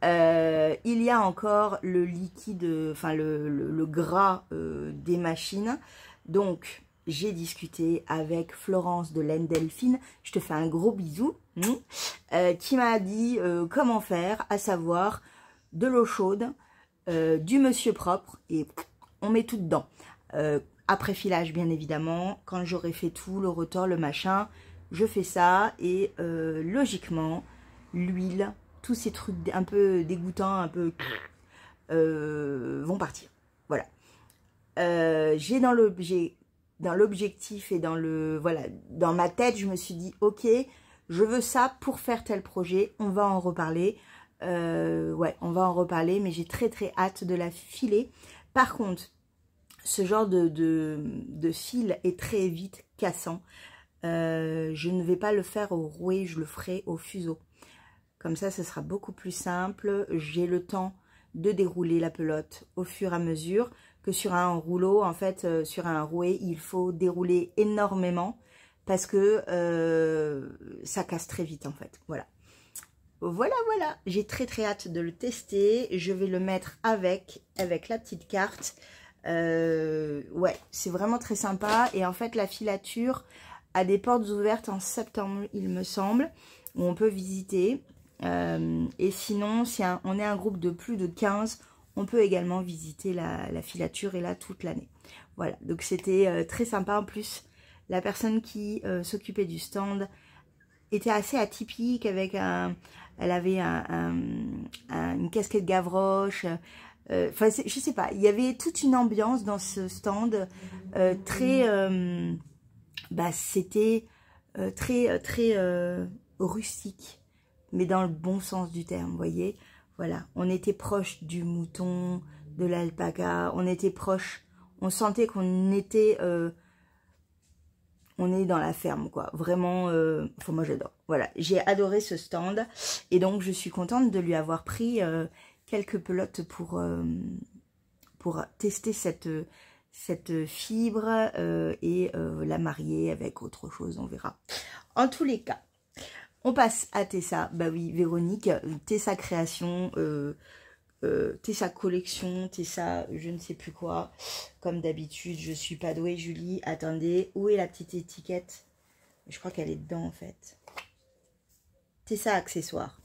il y a encore le liquide, enfin le gras des machines. Donc j'ai discuté avec Florence de Laine Delphine, je te fais un gros bisou, qui m'a dit comment faire, à savoir de l'eau chaude, du monsieur propre, et on met tout dedans. Après filage bien évidemment, quand j'aurai fait tout, le retors, le machin, je fais ça, et logiquement l'huile, tous ces trucs un peu dégoûtants, un peu vont partir. Voilà. J'ai dans l'objectif et voilà, dans ma tête, je me suis dit ok, je veux ça pour faire tel projet, on va en reparler. Ouais, on va en reparler, mais j'ai très hâte de la filer. Par contre, ce genre de fil est très vite cassant. Je ne vais pas le faire au rouet, je le ferai au fuseau. Comme ça, ce sera beaucoup plus simple. J'ai le temps de dérouler la pelote au fur et à mesure que sur un rouleau. En fait, sur un rouet, il faut dérouler énormément parce que ça casse très vite en fait. Voilà. Voilà. J'ai très hâte de le tester. Je vais le mettre avec la petite carte. Ouais, c'est vraiment très sympa. Et en fait, la filature a des portes ouvertes en septembre, il me semble, où on peut visiter. Et sinon, si on est un groupe de plus de 15, on peut également visiter la filature et là toute l'année. Voilà, donc c'était très sympa. En plus, la personne qui s'occupait du stand était assez atypique avec elle avait une casquette Gavroche. Enfin, je sais pas, il y avait toute une ambiance dans ce stand très... c'était très rustique, mais dans le bon sens du terme, vous voyez. Voilà, on était proche du mouton, de l'alpaca, on était proche, on sentait qu'on était... on est dans la ferme, quoi. Vraiment, enfin, moi j'adore. Voilà, j'ai adoré ce stand. Et donc, je suis contente de lui avoir pris quelques pelotes pour tester cette fibre et la marier avec autre chose, on verra. En tous les cas, on passe à Tessa. Bah oui, Véronique, Tessa Création, Tessa Collection, Tessa je ne sais plus quoi. Comme d'habitude, je suis pas douée, Julie. Attendez, où est la petite étiquette? Je crois qu'elle est dedans en fait. Tessa Accessoires.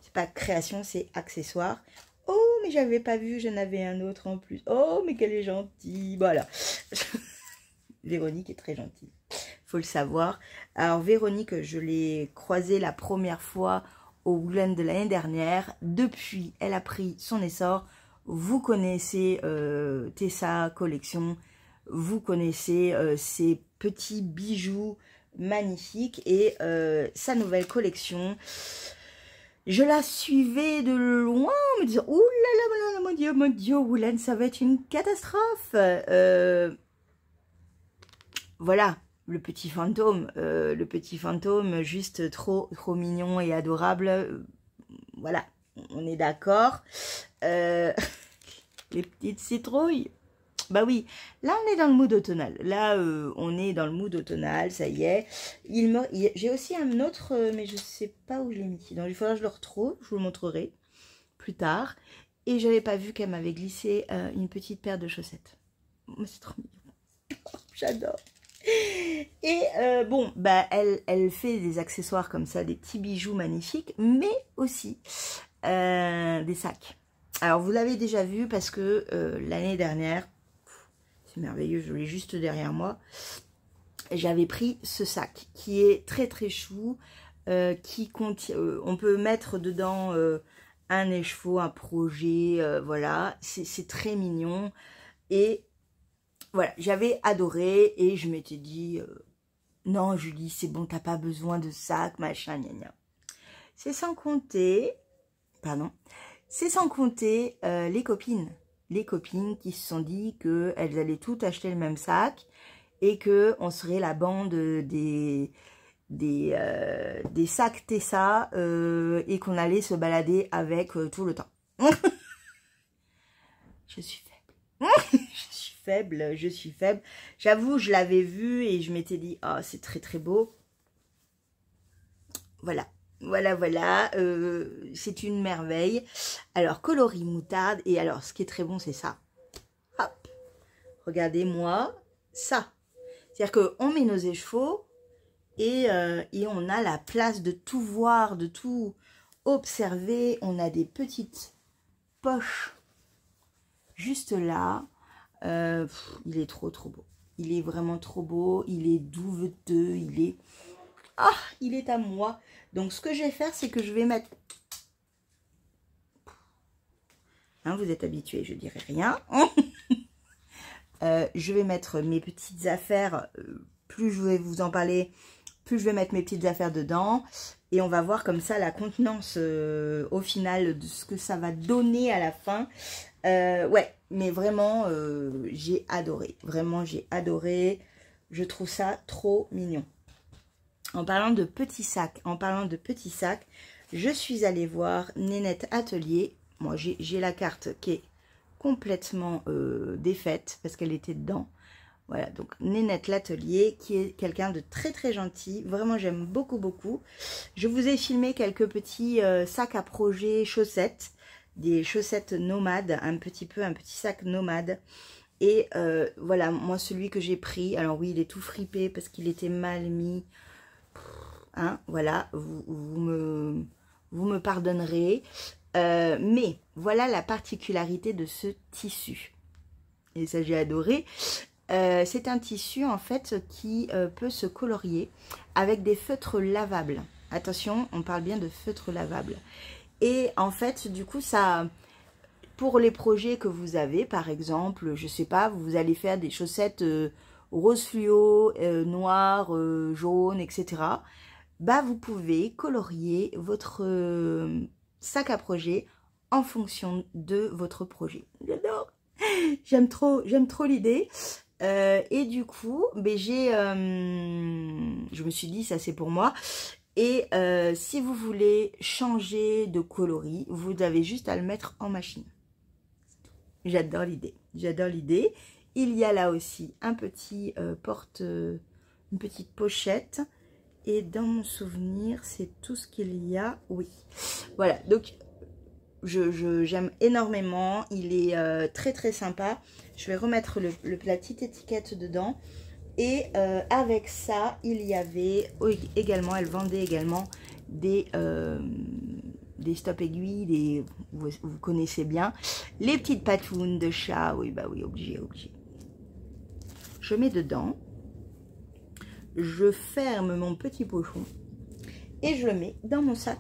C'est pas création, c'est accessoires. Oh, mais j'avais pas vu, j'en avais un autre en plus. Oh, mais qu'elle est gentille. Voilà. Véronique est très gentille. Faut le savoir. Alors, Véronique, je l'ai croisée la première fois au Woolend de l'année dernière. Depuis, elle a pris son essor. Vous connaissez Tessa Collection. Vous connaissez ses petits bijoux magnifiques et sa nouvelle collection. Je la suivais de loin, me disant ouh là là, mon Dieu, Woolend, ça va être une catastrophe. Voilà, le petit fantôme juste trop mignon et adorable. Voilà, on est d'accord. Les petites citrouilles. Bah oui, là on est dans le mood automnal. Là on est dans le mood automnal, ça y est. J'ai aussi un autre, mais je sais pas où je l'ai mis. Donc il faudra que je le retrouve, je vous le montrerai plus tard. Et j'avais pas vu qu'elle m'avait glissé une petite paire de chaussettes. C'est trop mignon. J'adore. Et bon, bah elle fait des accessoires comme ça, des petits bijoux magnifiques, mais aussi des sacs. Alors vous l'avez déjà vu parce que l'année dernière, c'est merveilleux, je l'ai juste derrière moi. J'avais pris ce sac qui est très très chou, qui contient, on peut mettre dedans un écheveau, un projet, voilà, c'est très mignon. Et voilà, j'avais adoré et je m'étais dit, non Julie, c'est bon, t'as pas besoin de sac, machin, gna gna. C'est sans compter, pardon, c'est sans compter les copines qui se sont dit qu'elles allaient toutes acheter le même sac et qu'on serait la bande des sacs Tessa et qu'on allait se balader avec tout le temps. Je suis faible. Je suis faible. J'avoue, je l'avais vu et je m'étais dit, oh, c'est très très beau. Voilà. C'est une merveille. Alors, coloris moutarde. Et alors, ce qui est très bon, c'est ça. Hop. Regardez-moi ça. C'est-à-dire qu'on met nos écheveaux et on a la place de tout voir, de tout observer. On a des petites poches juste là. Il est trop beau. Il est vraiment trop beau. Il est douveteux. Il est à moi. Donc, ce que je vais faire, c'est que je vais mettre... Hein, vous êtes habitués, je dirai rien. Je vais mettre mes petites affaires. Plus je vais vous en parler, plus je vais mettre mes petites affaires dedans. Et on va voir comme ça la contenance au final de ce que ça va donner à la fin. Ouais, mais vraiment, j'ai adoré. Vraiment, j'ai adoré. Je trouve ça trop mignon. En parlant de petits sacs, je suis allée voir Nénette Atelier. Moi, j'ai la carte qui est complètement défaite parce qu'elle était dedans. Voilà, donc Nénette l'Atelier, qui est quelqu'un de très très gentil. Vraiment, j'aime beaucoup. Je vous ai filmé quelques petits sacs à projet chaussettes. Des chaussettes nomades, un petit sac nomade. Et voilà, moi celui que j'ai pris, alors oui, il est tout fripé parce qu'il était mal mis. Hein, voilà, vous me pardonnerez. Mais voilà la particularité de ce tissu. Et ça, j'ai adoré. C'est un tissu en fait qui peut se colorier avec des feutres lavables. Attention, on parle bien de feutres lavables. Et en fait, du coup, ça, pour les projets que vous avez, par exemple, je sais pas, vous allez faire des chaussettes rose fluo, noir, jaune, etc. Bah, vous pouvez colorier votre sac à projet en fonction de votre projet. J'adore, j'aime trop l'idée. Et du coup, ben, je me suis dit, ça c'est pour moi. Et si vous voulez changer de coloris, vous avez juste à le mettre en machine. J'adore l'idée, j'adore l'idée. Il y a là aussi un petit une petite pochette. Et dans mon souvenir, c'est tout ce qu'il y a. Oui, voilà, donc j'aime énormément. Il est très sympa. Je vais remettre la petite étiquette dedans. Et avec ça, il y avait également, elle vendait également des stop aiguilles, vous connaissez bien, les petites patounes de chat. Oui, bah oui, obligé. Je mets dedans. Je ferme mon petit pochon et je le mets dans mon sac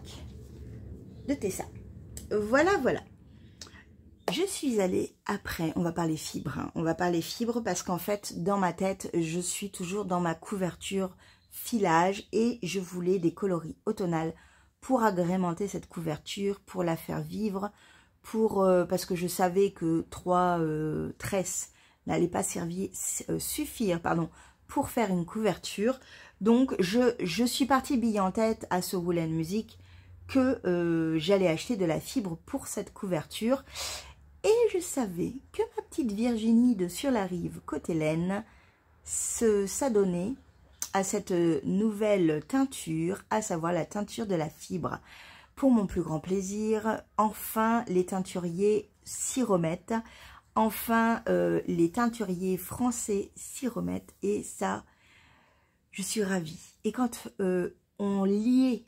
de Tessa. Voilà. Je suis allée après, on va parler fibres. Hein. On va parler fibres parce qu'en fait, dans ma tête, je suis toujours dans ma couverture filage et je voulais des coloris automnales pour agrémenter cette couverture, pour la faire vivre, parce que je savais que 3 tresses n'allaient pas suffire, pour faire une couverture. Donc je suis partie bille en tête à So Woolen Music que j'allais acheter de la fibre pour cette couverture. Et je savais que ma petite Virginie de Sur la Rive côté laine s'adonnait à cette nouvelle teinture, à savoir la teinture de la fibre. Pour mon plus grand plaisir, enfin les teinturiers s'y remettent. Enfin, les teinturiers français s'y remettent et ça, je suis ravie. Et quand on lit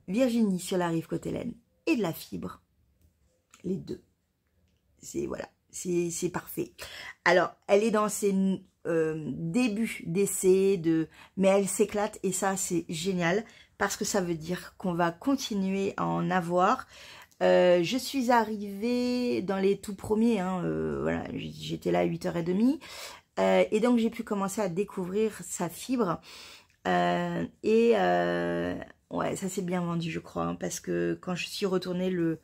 Virginie Sur la Rive côté laine et de la fibre, les deux, c'est voilà, c'est parfait. Alors, elle est dans ses débuts d'essai, mais elle s'éclate et ça, c'est génial parce que ça veut dire qu'on va continuer à en avoir. Je suis arrivée dans les tout premiers, hein, voilà, j'étais là à 8h30 et donc j'ai pu commencer à découvrir sa fibre ouais, ça s'est bien vendu je crois, hein, parce que quand je suis retournée le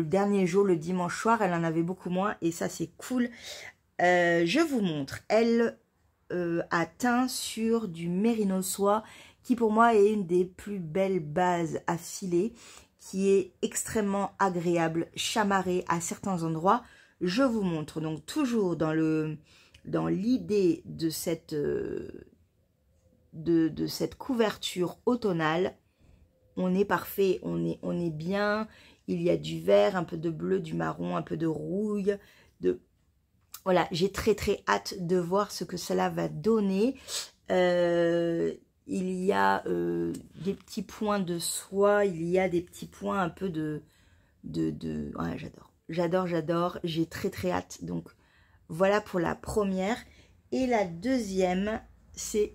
dernier jour, le dimanche soir, elle en avait beaucoup moins et ça c'est cool. Je vous montre, elle a teint sur du mérino soie qui pour moi est une des plus belles bases à filer, qui est extrêmement agréable, chamarrée à certains endroits. Je vous montre donc toujours dans l'idée de cette couverture automnale. On est parfait, on est bien. Il y a du vert, un peu de bleu, du marron, un peu de rouille. Voilà, j'ai très hâte de voir ce que cela va donner. Il y a des petits points de soie, il y a des petits points un peu ouais, j'adore, j'ai très hâte. Donc voilà pour la première. Et la deuxième, c'est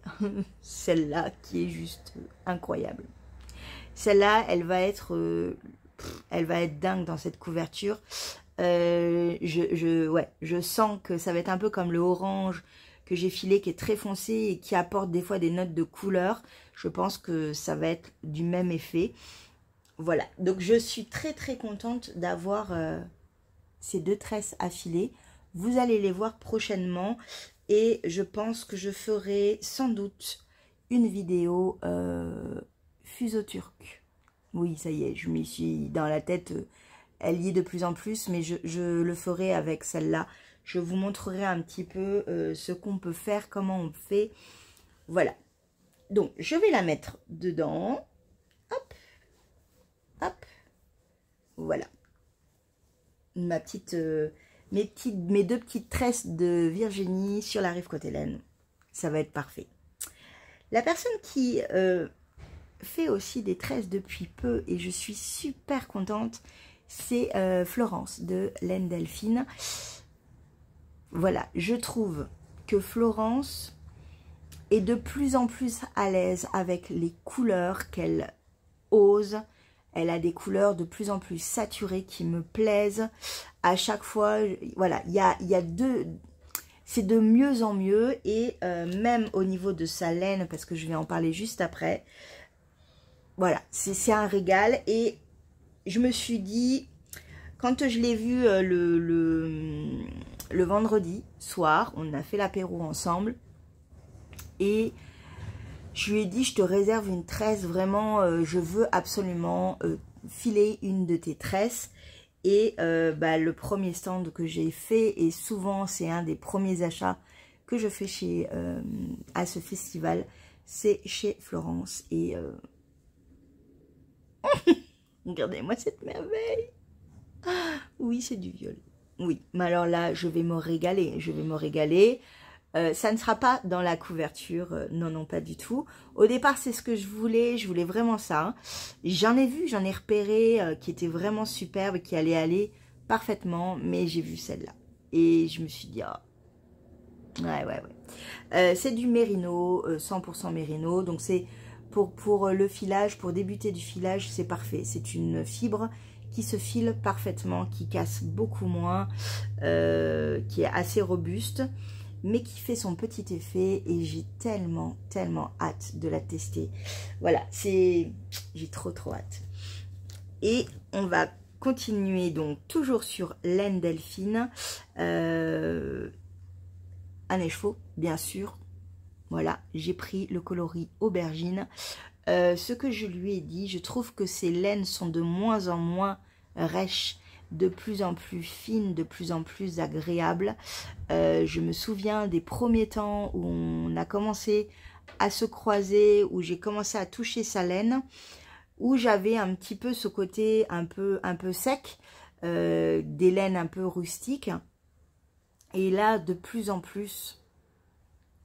celle-là qui est juste incroyable. Celle-là, elle va être dingue dans cette couverture. Ouais, je sens que ça va être un peu comme le orange que j'ai filé, qui est très foncé et qui apporte des fois des notes de couleur. Je pense que ça va être du même effet. Voilà, donc je suis très contente d'avoir ces deux tresses à filer. Vous allez les voir prochainement et je pense que je ferai sans doute une vidéo fuseau turc. Oui, ça y est, je m'y suis dans la tête, elle y est de plus en plus, mais je le ferai avec celle-là. Je vous montrerai un petit peu ce qu'on peut faire, comment on fait. Voilà. Donc, je vais la mettre dedans. Hop. Hop. Voilà. mes deux petites tresses de Virginie sur la rive côté laine. Ça va être parfait. La personne qui fait aussi des tresses depuis peu, et je suis super contente, c'est Florence de Laine Delphine. Voilà, je trouve que Florence est de plus en plus à l'aise avec les couleurs qu'elle ose. Elle a des couleurs de plus en plus saturées qui me plaisent. À chaque fois, voilà, il y a deux... C'est de mieux en mieux. Et même au niveau de sa laine, parce que je vais en parler juste après. Voilà, c'est un régal. Et je me suis dit, quand je l'ai vu le vendredi soir, on a fait l'apéro ensemble. Et je lui ai dit, je te réserve une tresse, vraiment, je veux absolument filer une de tes tresses. Et le premier stand que j'ai fait, et souvent c'est un des premiers achats que je fais à ce festival, c'est chez Florence. Et regardez-moi cette merveille. Oui, c'est du violet. Oui, mais alors là, je vais me régaler. Je vais me régaler. Ça ne sera pas dans la couverture, non, non, pas du tout. Au départ, c'est ce que je voulais vraiment ça. Hein. J'en ai vu, j'en ai repéré qui était vraiment superbe, qui allait aller parfaitement, mais j'ai vu celle-là. Et je me suis dit, oh. Ouais. C'est du mérino, 100% mérino, donc c'est pour le filage, pour débuter du filage, c'est parfait. C'est une fibre qui se file parfaitement, qui casse beaucoup moins, qui est assez robuste, mais qui fait son petit effet, et j'ai tellement hâte de la tester. Voilà, j'ai trop hâte. Et on va continuer donc toujours sur Laine Delphine, un écheveau bien sûr. Voilà, j'ai pris le coloris aubergine. Ce que je lui ai dit, je trouve que ces laines sont de moins en moins rêches, de plus en plus fines, de plus en plus agréables. Je me souviens des premiers temps où on a commencé à se croiser, où j'ai commencé à toucher sa laine, où j'avais un petit peu ce côté un peu sec, des laines un peu rustiques. Et là, de plus en plus,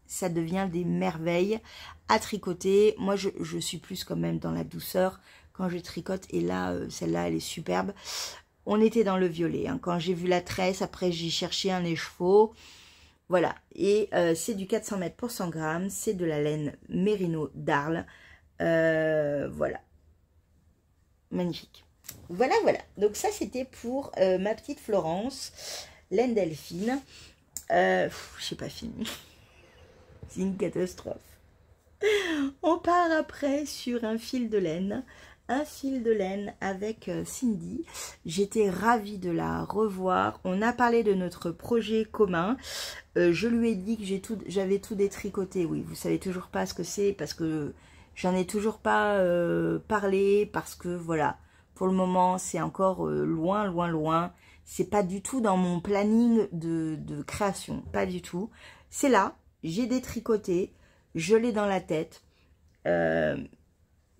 ça devient des merveilles à tricoter. Moi, je suis plus quand même dans la douceur quand je tricote. Et là, celle-là, elle est superbe. On était dans le violet. Hein. Quand j'ai vu la tresse, après, j'ai cherché un écheveau. Voilà. Et c'est du 400 mètres pour 100 grammes. C'est de la laine Mérino d'Arles. Voilà. Magnifique. Voilà. Donc ça, c'était pour ma petite Florence. Laine Delphine. Je sais pas fini. C'est une catastrophe. On part après sur un fil de laine. Un fil de laine avec Cindy. J'étais ravie de la revoir. On a parlé de notre projet commun. Je lui ai dit que j'avais tout détricoté. Oui, vous savez toujours pas ce que c'est parce que j'en ai toujours pas parlé. Parce que voilà, pour le moment, c'est encore loin. C'est pas du tout dans mon planning de création. Pas du tout. C'est là, j'ai détricoté. Je l'ai dans la tête.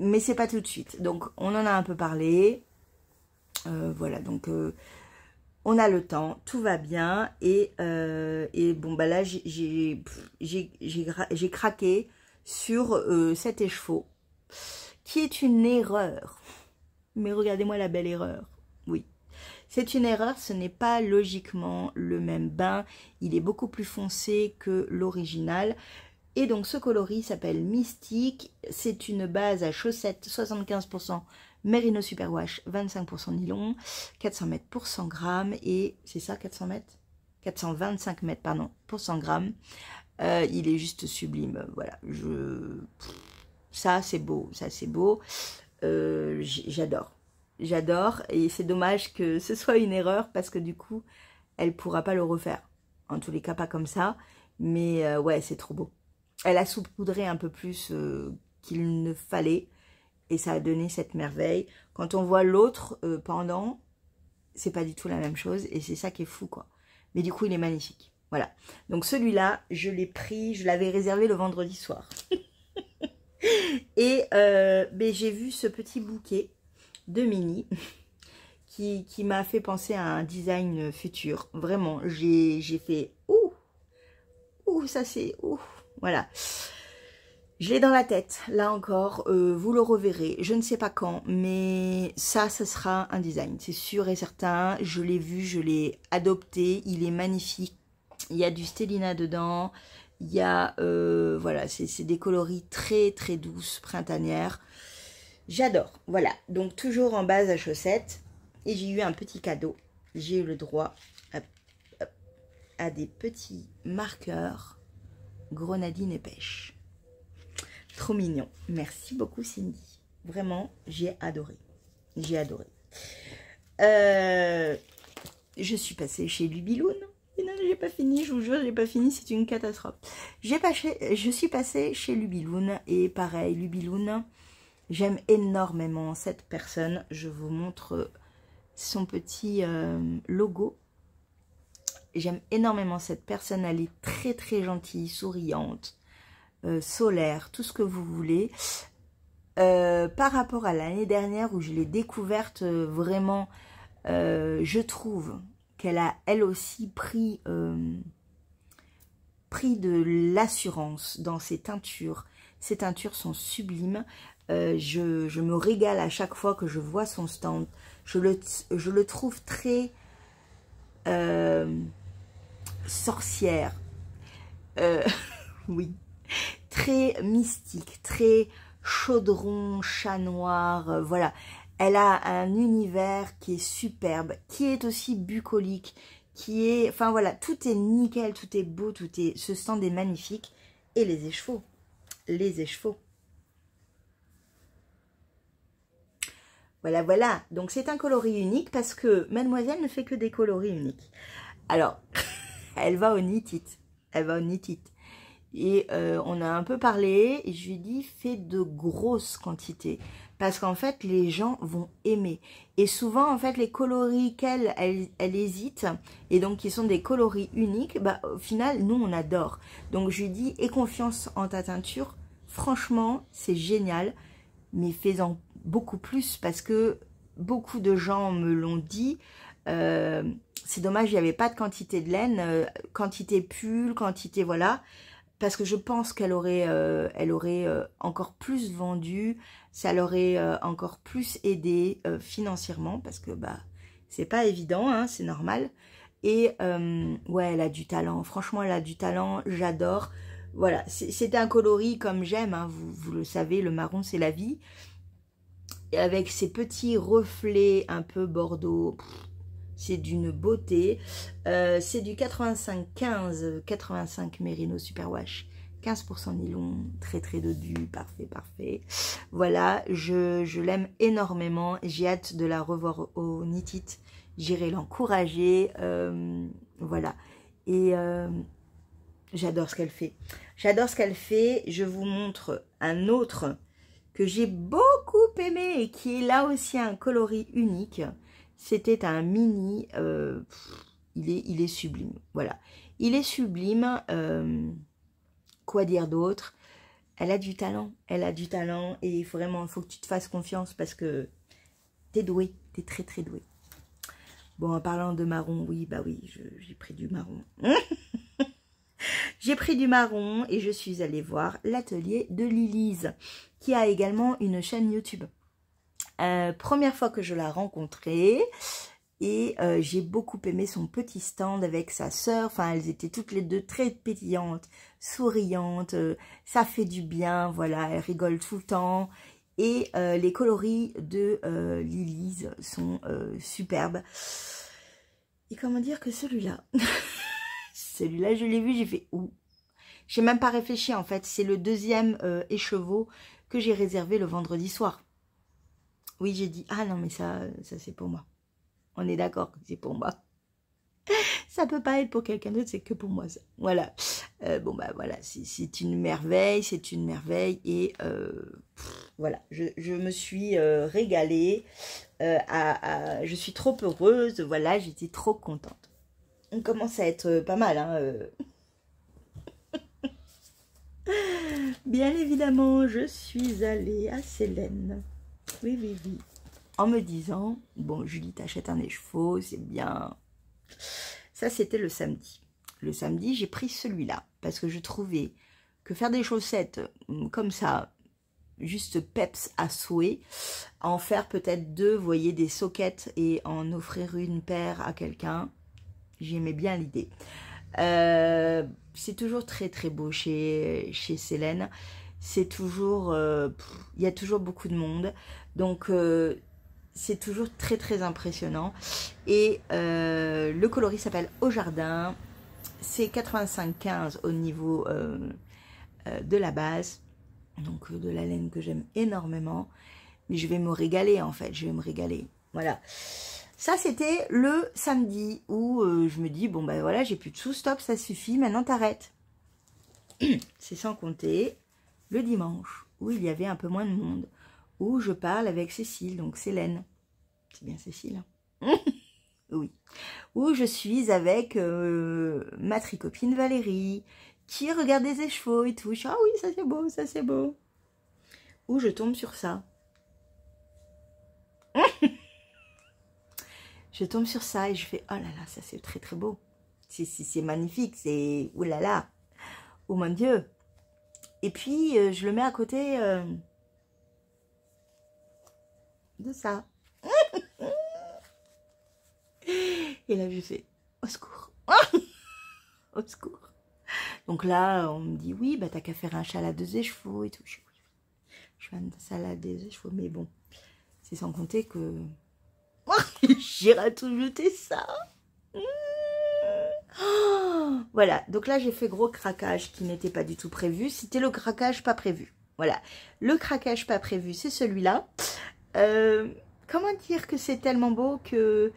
Mais c'est pas tout de suite. Donc, on en a un peu parlé. Voilà, donc on a le temps. Tout va bien. Et bon, bah là, j'ai craqué sur cet écheveau. Qui est une erreur. Mais regardez-moi la belle erreur. Oui. C'est une erreur. Ce n'est pas logiquement le même bain. Il est beaucoup plus foncé que l'original. Et donc ce coloris s'appelle Mystique, c'est une base à chaussettes 75% Merino Superwash, 25% nylon, 400 mètres pour 100 grammes, et c'est ça 400 mètres 425 mètres, pardon, pour 100 grammes. Il est juste sublime, voilà, ça c'est beau, j'adore, et c'est dommage que ce soit une erreur, parce que du coup, elle pourra pas le refaire, en tous les cas pas comme ça, mais ouais, c'est trop beau. Elle a saupoudré un peu plus qu'il ne fallait. Et ça a donné cette merveille. Quand on voit l'autre pendant, c'est pas du tout la même chose. Et c'est ça qui est fou, quoi. Mais du coup, il est magnifique. Voilà. Donc celui-là, je l'ai pris. Je l'avais réservé le vendredi soir. Et j'ai vu ce petit bouquet de mini qui m'a fait penser à un design futur. Vraiment, j'ai fait ouh, ça c'est ouh, voilà. Je l'ai dans la tête, là encore, vous le reverrez, je ne sais pas quand, mais ça, ce sera un design, c'est sûr et certain. Je l'ai vu, je l'ai adopté, il est magnifique. Il y a du Stellina dedans, il y a, voilà, c'est des coloris très très douces, printanières. J'adore, voilà. Donc toujours en base à chaussettes. Et j'ai eu un petit cadeau. J'ai eu le droit à des petits marqueurs grenadine et pêche. Trop mignon. Merci beaucoup Cindy. Vraiment, j'ai adoré. J'ai adoré. Je suis passée chez Lubiloun. Et non, j'ai pas fini, je vous jure, j'ai pas fini, c'est une catastrophe. Je suis passée chez Lubiloun et pareil, Lubiloun, j'aime énormément cette personne. Je vous montre son petit logo. J'aime énormément cette personne, elle est très très gentille, souriante, solaire, tout ce que vous voulez. Par rapport à l'année dernière où je l'ai découverte vraiment, je trouve qu'elle a elle aussi pris de l'assurance dans ses teintures. Ces teintures sont sublimes. Je me régale à chaque fois que je vois son stand. Je le trouve très sorcière. Oui. Très mystique, très chaudron, chat noir, voilà. Elle a un univers qui est superbe, qui est aussi bucolique, qui est... Enfin voilà, tout est nickel, tout est beau, ce stand est magnifique. Et les écheveaux. Les écheveaux. Voilà, voilà. Donc c'est un coloris unique parce que Mademoiselle ne fait que des coloris uniques. Alors, elle va au knit-it. Elle va au knit-it. Et on a un peu parlé et je lui ai dit fais de grosses quantités parce qu'en fait les gens vont aimer. Et souvent en fait les coloris qu'elle hésite et donc qui sont des coloris uniques, bah au final nous on adore. Donc je lui ai dit aie confiance en ta teinture, franchement c'est génial, mais fais-en beaucoup plus parce que beaucoup de gens me l'ont dit. C'est dommage, il n'y avait pas de quantité de laine, quantité pull, quantité voilà. Parce que je pense qu'elle aurait, encore plus vendu, ça l'aurait encore plus aidé financièrement, parce que bah c'est pas évident, hein, c'est normal. Et ouais, elle a du talent, franchement elle a du talent, j'adore. Voilà, c'est un coloris comme j'aime, hein, vous le savez, le marron c'est la vie. Et avec ces petits reflets un peu bordeaux, c'est d'une beauté. C'est du 85-15, 85 Merino Superwash, 15% nylon, très très dodu, parfait, parfait. Voilà, je l'aime énormément. J'ai hâte de la revoir au knit-it. J'irai l'encourager. Voilà. Et j'adore ce qu'elle fait. J'adore ce qu'elle fait. Je vous montre un autre que j'ai beaucoup aimé et qui est là aussi un coloris unique. C'était un mini, il est sublime, voilà. Il est sublime, quoi dire d'autre? Elle a du talent et vraiment, il faut que tu te fasses confiance parce que t'es douée, t'es très très douée. Bon, en parlant de marron, oui, bah oui, j'ai pris du marron. J'ai pris du marron et je suis allée voir l'atelier de Lilise, qui a également une chaîne YouTube. Première fois que je l'ai rencontrée et j'ai beaucoup aimé son petit stand avec sa sœur. Enfin, elles étaient toutes les deux très pétillantes, souriantes. Ça fait du bien, voilà. Elles rigolent tout le temps. Et les coloris de Lilise sont superbes. Et comment dire que celui-là, celui-là, je l'ai vu, j'ai fait ouh. J'ai même pas réfléchi en fait. C'est le deuxième écheveau que j'ai réservé le vendredi soir. Oui, j'ai dit, ah non, mais ça c'est pour moi. On est d'accord que c'est pour moi. Ça peut pas être pour quelqu'un d'autre, c'est que pour moi, ça. Voilà. Bon, bah voilà, c'est une merveille, c'est une merveille. Et voilà, je me suis régalée. Je suis trop heureuse, voilà, j'étais trop contente. On commence à être pas mal, hein. Bien évidemment, je suis allée à Célène. Oui, oui, oui. en me disant, bon Julie, t'achètes un écheveau, c'est bien. Ça c'était le samedi. Le samedi, j'ai pris celui-là parce que je trouvais que faire des chaussettes comme ça, juste peps à souhait, en faire peut-être 2, vous voyez, des sockets et en offrir une paire à quelqu'un, j'aimais bien l'idée. C'est toujours très très beau chez Célène, c'est toujours, il y a toujours beaucoup de monde, donc c'est toujours très très impressionnant. Et le coloris s'appelle Au Jardin, c'est 85,15 au niveau de la base, donc de la laine que j'aime énormément, mais je vais me régaler en fait, je vais me régaler, voilà. Ça c'était le samedi où je me dis, bon ben voilà, j'ai plus de sous, stop, ça suffit, maintenant t'arrêtes. C'est sans compter le dimanche où il y avait un peu moins de monde, où je parle avec Cécile, donc Célène, c'est bien Cécile, hein. Oui, où je suis avec ma tricopine Valérie, qui regarde des écheveaux et tout. Je dis, ah oui, ça c'est beau, ça c'est beau. Où je tombe sur ça. Je tombe sur ça et je fais, oh là là, ça c'est très très beau. C'est magnifique, c'est, oh là là, oh mon Dieu. Et puis, je le mets à côté de ça. Et là, je fais, au secours. Au secours. Donc là, on me dit, oui, bah t'as qu'à faire un châle à 2 écheveaux et tout. Je fais un châle à 2 écheveaux, mais bon, c'est sans compter que j'irai tout jeter ça. Voilà, donc là, j'ai fait gros craquage qui n'était pas du tout prévu. C'était le craquage pas prévu. Voilà, le craquage pas prévu, c'est celui-là. Comment dire que c'est tellement beau que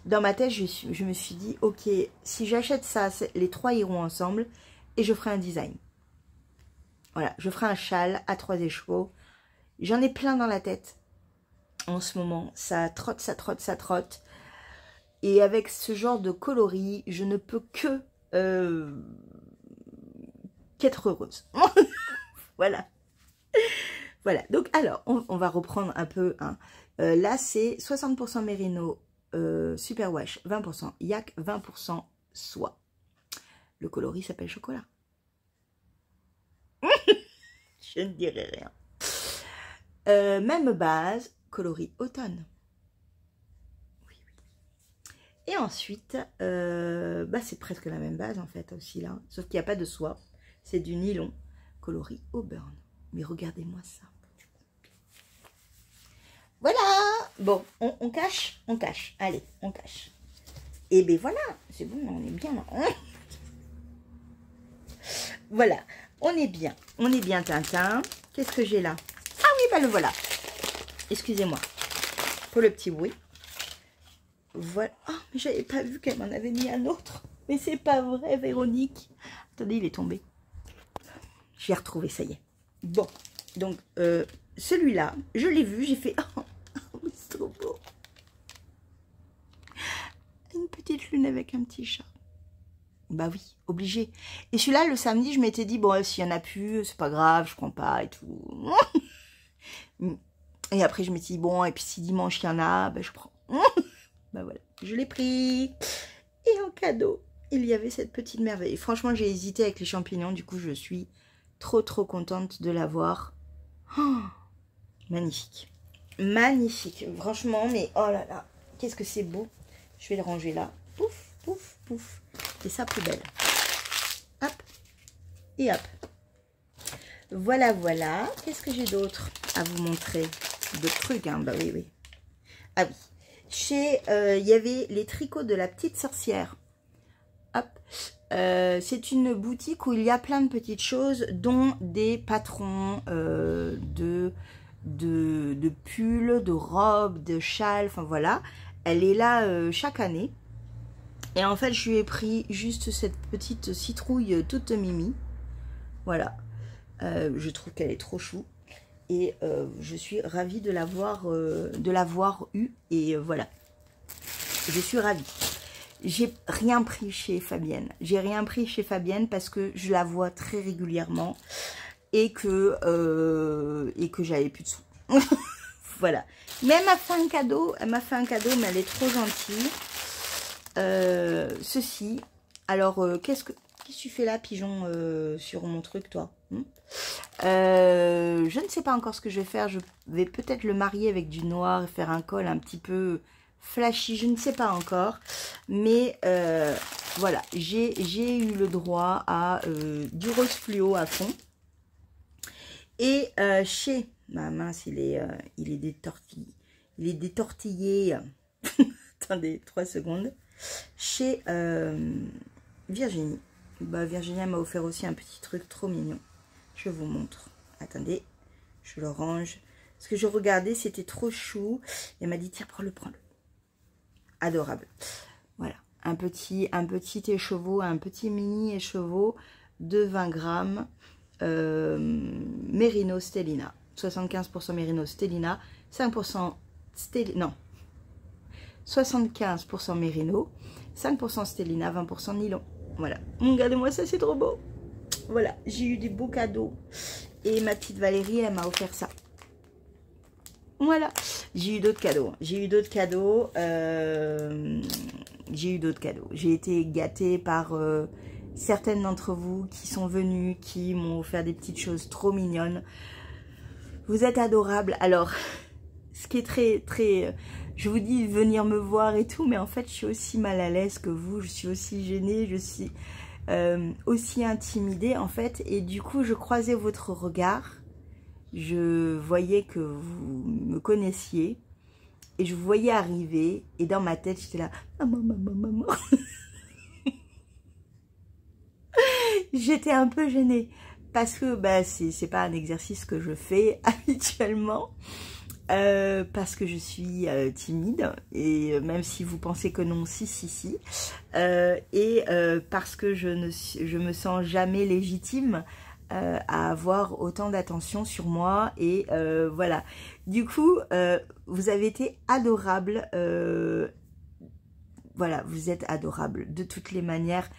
dans ma tête, je me suis dit, ok, si j'achète ça, les 3 iront ensemble et je ferai un design. Voilà, je ferai un châle à 3 écheveaux. J'en ai plein dans la tête en ce moment. Ça trotte, ça trotte, ça trotte. Et avec ce genre de coloris, je ne peux que qu'être heureuse. Voilà. Voilà, donc alors, on va reprendre un peu, hein. Là, c'est 60% Mérino Superwash, 20% Yak, 20% Soie. Le coloris s'appelle chocolat. Je ne dirai rien. Même base, coloris automne. Oui, oui. Et ensuite, bah, c'est presque la même base en fait aussi là. Sauf qu'il n'y a pas de soie. C'est du nylon, coloris auburn. Mais regardez-moi ça. Voilà. Bon, on cache, on cache. Allez, on cache. Et ben voilà, c'est bon, on est bien là. Voilà, on est bien Tintin. Qu'est-ce que j'ai là? Ah oui, bah le voilà. Excusez-moi pour le petit bruit. Voilà. Oh, mais j'avais pas vu qu'elle m'en avait mis un autre. Mais c'est pas vrai, Véronique. Attendez, il est tombé. J'ai retrouvé, ça y est. Bon, donc celui-là, je l'ai vu, j'ai fait, oh, c'est trop beau. Une petite lune avec un petit chat. Bah oui, obligé. Et celui-là, le samedi, je m'étais dit, bon, s'il y en a plus, c'est pas grave, je prends pas et tout. Et après, je m'étais dit, bon, et puis si dimanche, il y en a, ben je prends. Bah voilà, je l'ai pris. Et en cadeau, il y avait cette petite merveille. Franchement, j'ai hésité avec les champignons, du coup, je suis trop contente de l'avoir. Oh, magnifique. Magnifique. Franchement, mais oh là là. Qu'est-ce que c'est beau. Je vais le ranger là. Pouf, pouf, pouf. Et sa poubelle. Hop. Et hop. Voilà, voilà. Qu'est-ce que j'ai d'autre à vous montrer? D'autres trucs, hein. Bah oui, oui. Ah oui. Il y avait les tricots de la petite sorcière. Hop. C'est une boutique où il y a plein de petites choses, dont des patrons de pulls, de robes, de châles, enfin voilà. Elle est là chaque année. Et en fait, je lui ai pris juste cette petite citrouille toute mimi. Voilà. Je trouve qu'elle est trop chou. Et je suis ravie de l'avoir eue. Et voilà. Je suis ravie. J'ai rien pris chez Fabienne. J'ai rien pris chez Fabienne parce que je la vois très régulièrement et que j'avais plus de sous. Voilà. Mais elle m'a fait un cadeau. Elle m'a fait un cadeau, mais elle est trop gentille. Ceci. Alors, qu'est-ce que tu fais là, pigeon, sur mon truc, toi? Je ne sais pas encore ce que je vais faire. Je vais peut-être le marier avec du noir et faire un col un petit peu flashy. Je ne sais pas encore. Mais voilà, j'ai eu le droit à du rose fluo à fond. Et chez... Ma mince, il est détortillé. Il est détortillé. Attendez, 3 secondes. Chez Virginie. Bah, Virginie m'a offert aussi un petit truc trop mignon. Je vous montre. Attendez, je le range. Parce que je regardais, c'était trop chou. Elle m'a dit, tiens, prends-le. Adorable. Voilà, un petit écheveau, un petit mini écheveau de 20 grammes. Merino Stellina. 75% Merino Stellina. 5% Stellina. Non. 75% Merino. 5% Stellina. 20% nylon. Voilà. Regardez-moi ça, c'est trop beau. Voilà, j'ai eu des beaux cadeaux. Et ma petite Valérie, elle m'a offert ça. Voilà. J'ai eu d'autres cadeaux. J'ai eu d'autres cadeaux. J'ai été gâtée par certaines d'entre vous qui sont venues, qui m'ont offert des petites choses trop mignonnes. Vous êtes adorables. Alors, ce qui est très... je vous dis venir me voir et tout, mais en fait, je suis aussi mal à l'aise que vous. Je suis aussi gênée, je suis aussi intimidée, en fait. Et du coup, je croisais votre regard. Je voyais que vous me connaissiez. Et je vous voyais arriver. Et dans ma tête, j'étais là, maman. J'étais un peu gênée. Parce que bah, c'est pas un exercice que je fais habituellement. Parce que je suis timide. Et même si vous pensez que non, si. Parce que je me sens jamais légitime à avoir autant d'attention sur moi. Et voilà. Du coup, vous avez été adorables. Voilà, vous êtes adorables de toutes les manières.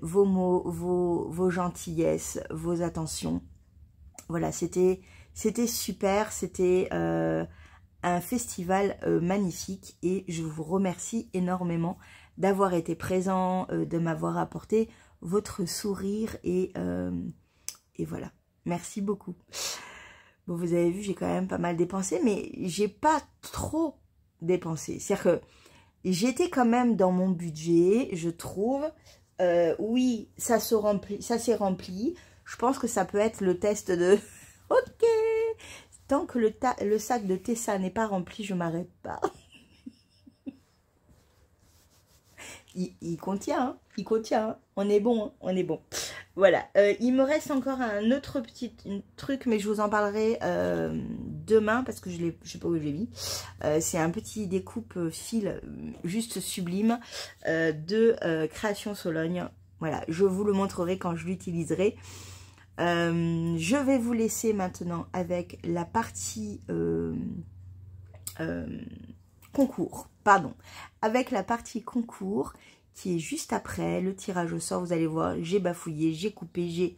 Vos mots, vos gentillesses, vos attentions. Voilà, c'était super, c'était un festival magnifique et je vous remercie énormément d'avoir été présent, de m'avoir apporté votre sourire et voilà, merci beaucoup. Bon, vous avez vu, j'ai quand même pas mal dépensé, mais j'ai pas trop dépensé. C'est-à-dire que j'étais quand même dans mon budget, je trouve. Oui, ça s'est rempli. Je pense que ça peut être le test de... Ok. Tant que le sac de Tessa n'est pas rempli, je m'arrête pas. il contient, hein. Il contient. Hein. On est bon, hein. On est bon. Voilà. Il me reste encore un autre petit truc, mais je vous en parlerai demain parce que je sais pas où je l'ai mis. C'est un petit découpe fil juste sublime de Création Sologne. Voilà, je vous le montrerai quand je l'utiliserai. Je vais vous laisser maintenant avec la partie concours. Pardon. Avec la partie concours qui est juste après le tirage au sort. Vous allez voir, j'ai bafouillé, j'ai coupé,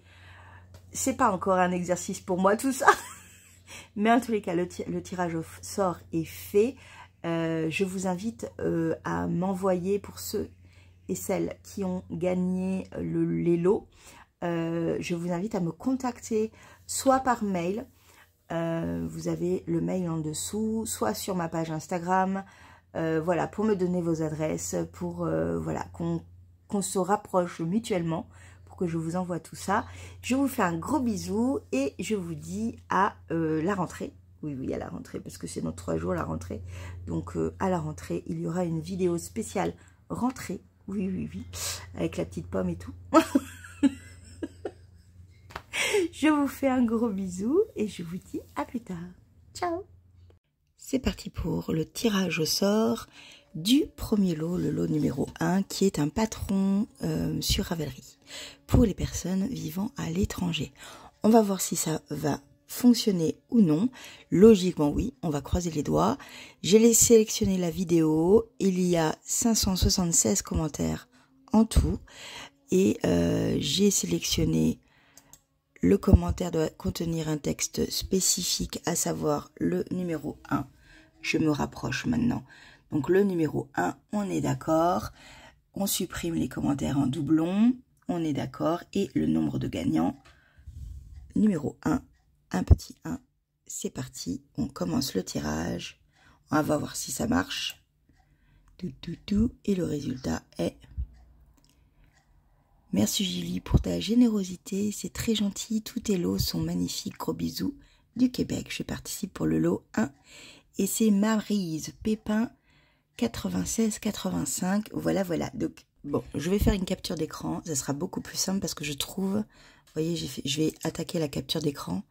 c'est pas encore un exercice pour moi tout ça. Mais en tous les cas, le tirage au sort est fait. Je vous invite à m'envoyer pour ceux et celles qui ont gagné les lots. Je vous invite à me contacter soit par mail. Vous avez le mail en dessous, soit sur ma page Instagram. Voilà, pour me donner vos adresses, pour voilà, qu'on se rapproche mutuellement, pour que je vous envoie tout ça. Je vous fais un gros bisou et je vous dis à la rentrée. Oui, à la rentrée, parce que c'est dans 3 jours la rentrée. Donc à la rentrée, il y aura une vidéo spéciale rentrée. Oui, avec la petite pomme et tout. Je vous fais un gros bisou et je vous dis à plus tard. Ciao. C'est parti pour le tirage au sort du premier lot, le lot numéro 1, qui est un patron sur Ravelry pour les personnes vivant à l'étranger. On va voir si ça va fonctionner ou non. Logiquement, oui, on va croiser les doigts. J'ai sélectionné la vidéo. Il y a 576 commentaires en tout. Et j'ai sélectionné le commentaire doit contenir un texte spécifique, à savoir le numéro 1. Je me rapproche maintenant. Donc le numéro 1, on est d'accord. On supprime les commentaires en doublon. On est d'accord. Et le nombre de gagnants, numéro 1, un petit 1. C'est parti, on commence le tirage. On va voir si ça marche. Et le résultat est... Merci Julie pour ta générosité, c'est très gentil, tous tes lots sont magnifiques, gros bisous du Québec. Je participe pour le lot 1 et c'est Maryse Pépin 96-85, voilà. Donc bon, je vais faire une capture d'écran, ça sera beaucoup plus simple parce que je trouve, vous voyez, je vais attaquer la capture d'écran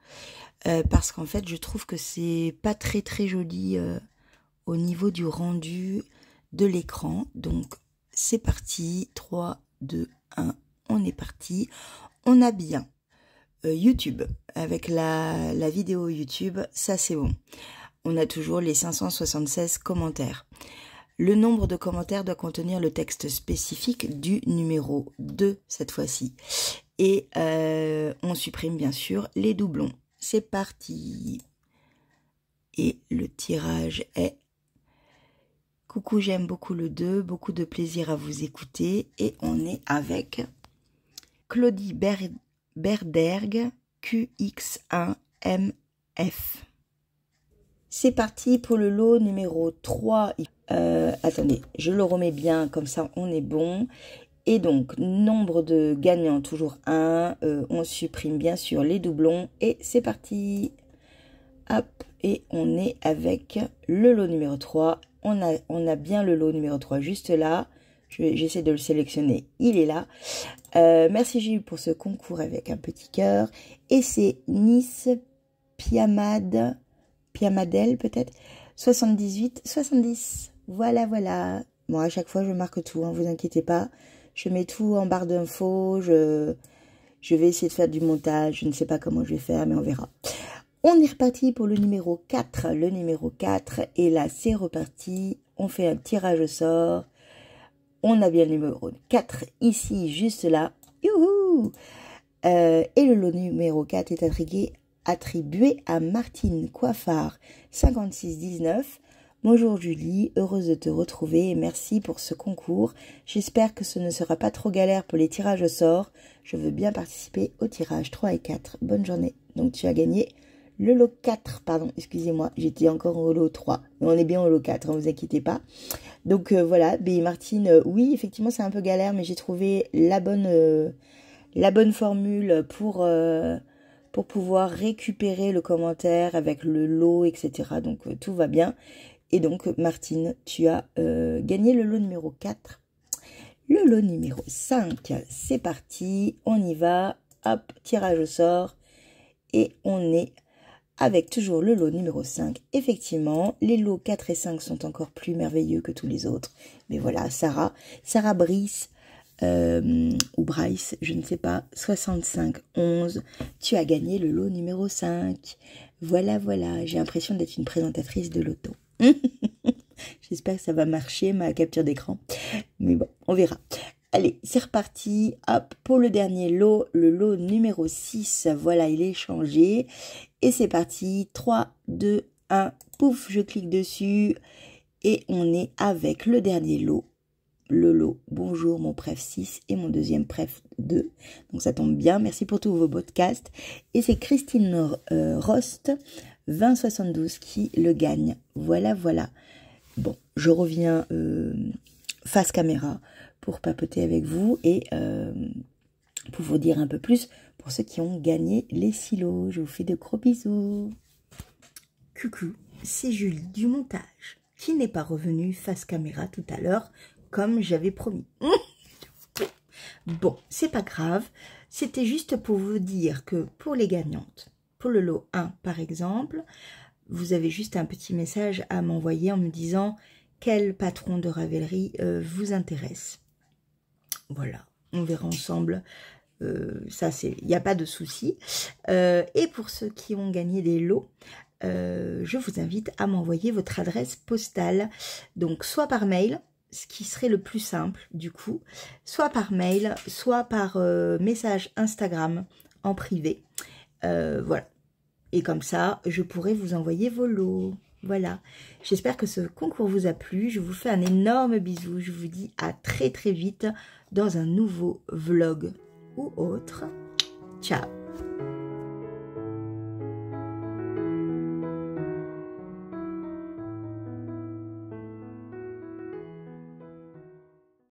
parce qu'en fait je trouve que c'est pas très joli au niveau du rendu de l'écran. Donc c'est parti, 3, 2, 1, on est parti. On a bien YouTube, avec la vidéo YouTube, ça c'est bon. On a toujours les 576 commentaires. Le nombre de commentaires doit contenir le texte spécifique du numéro 2 cette fois-ci. Et on supprime bien sûr les doublons. C'est parti. Et le tirage est... Coucou, j'aime beaucoup le 2, beaucoup de plaisir à vous écouter. Et on est avec Claudie Berdergue, QX1MF. C'est parti pour le lot numéro 3. Attendez, je le remets bien, comme ça on est bon. Et donc, nombre de gagnants, toujours 1. On supprime bien sûr les doublons. Et c'est parti. Hop, et on est avec le lot numéro 3. On a bien le lot numéro 3 juste là. J'essaie de le sélectionner. Il est là. Merci Gilles pour ce concours avec un petit cœur. Et c'est Nice Piamadel peut-être. 78-70. Voilà. Bon, à chaque fois, je marque tout. Hein, vous inquiétez pas. Je mets tout en barre d'infos. Je vais essayer de faire du montage. Je ne sais pas comment je vais faire, mais on verra. On est reparti pour le numéro 4. Le numéro 4. Et là, c'est reparti. On fait un tirage au sort. On a bien le numéro 4 ici, juste là. Youhou! Et le lot numéro 4 est attribué à Martine Coiffard, 5619. Bonjour Julie, heureuse de te retrouver et merci pour ce concours. J'espère que ce ne sera pas trop galère pour les tirages au sort. Je veux bien participer au tirage 3 et 4. Bonne journée. Donc tu as gagné le lot 4, pardon, excusez-moi, j'étais encore au lot 3. Mais on est bien au lot 4, ne vous inquiétez pas. Donc voilà, Martine, oui, effectivement c'est un peu galère, mais j'ai trouvé la bonne formule pour pouvoir récupérer le commentaire avec le lot, etc. Donc tout va bien. Et donc Martine, tu as gagné le lot numéro 4. Le lot numéro 5, c'est parti, on y va. Hop, tirage au sort. Et on est avec toujours le lot numéro 5. Effectivement, les lots 4 et 5 sont encore plus merveilleux que tous les autres. Mais voilà, Sarah Brice, ou Bryce, je ne sais pas, 6511, tu as gagné le lot numéro 5. Voilà, j'ai l'impression d'être une présentatrice de loto. J'espère que ça va marcher, ma capture d'écran. Mais bon, on verra. Allez, c'est reparti. Hop, pour le dernier lot, le lot numéro 6. Voilà, il est changé. Et c'est parti. 3, 2, 1. Pouf, je clique dessus. Et on est avec le dernier lot. Le lot Bonjour mon préf 6 et mon deuxième préf 2. Donc ça tombe bien. Merci pour tous vos podcasts. Et c'est Christine Rost 2072 qui le gagne. Voilà. Bon, je reviens face caméra pour papoter avec vous et pour vous dire un peu plus pour ceux qui ont gagné les silos. Je vous fais de gros bisous. Coucou, c'est Julie du montage qui n'est pas revenue face caméra tout à l'heure comme j'avais promis. Bon, c'est pas grave, c'était juste pour vous dire que pour les gagnantes, pour le lot 1 par exemple, vous avez juste un petit message à m'envoyer en me disant quel patron de Ravelry vous intéresse. Voilà, on verra ensemble. Ça, il n'y a pas de souci. Et pour ceux qui ont gagné des lots, je vous invite à m'envoyer votre adresse postale. Donc, soit par mail, ce qui serait le plus simple du coup, soit par mail, soit par message Instagram en privé. Voilà. Et comme ça, je pourrai vous envoyer vos lots. Voilà. J'espère que ce concours vous a plu. Je vous fais un énorme bisou. Je vous dis à très très vite dans un nouveau vlog ou autre. Ciao.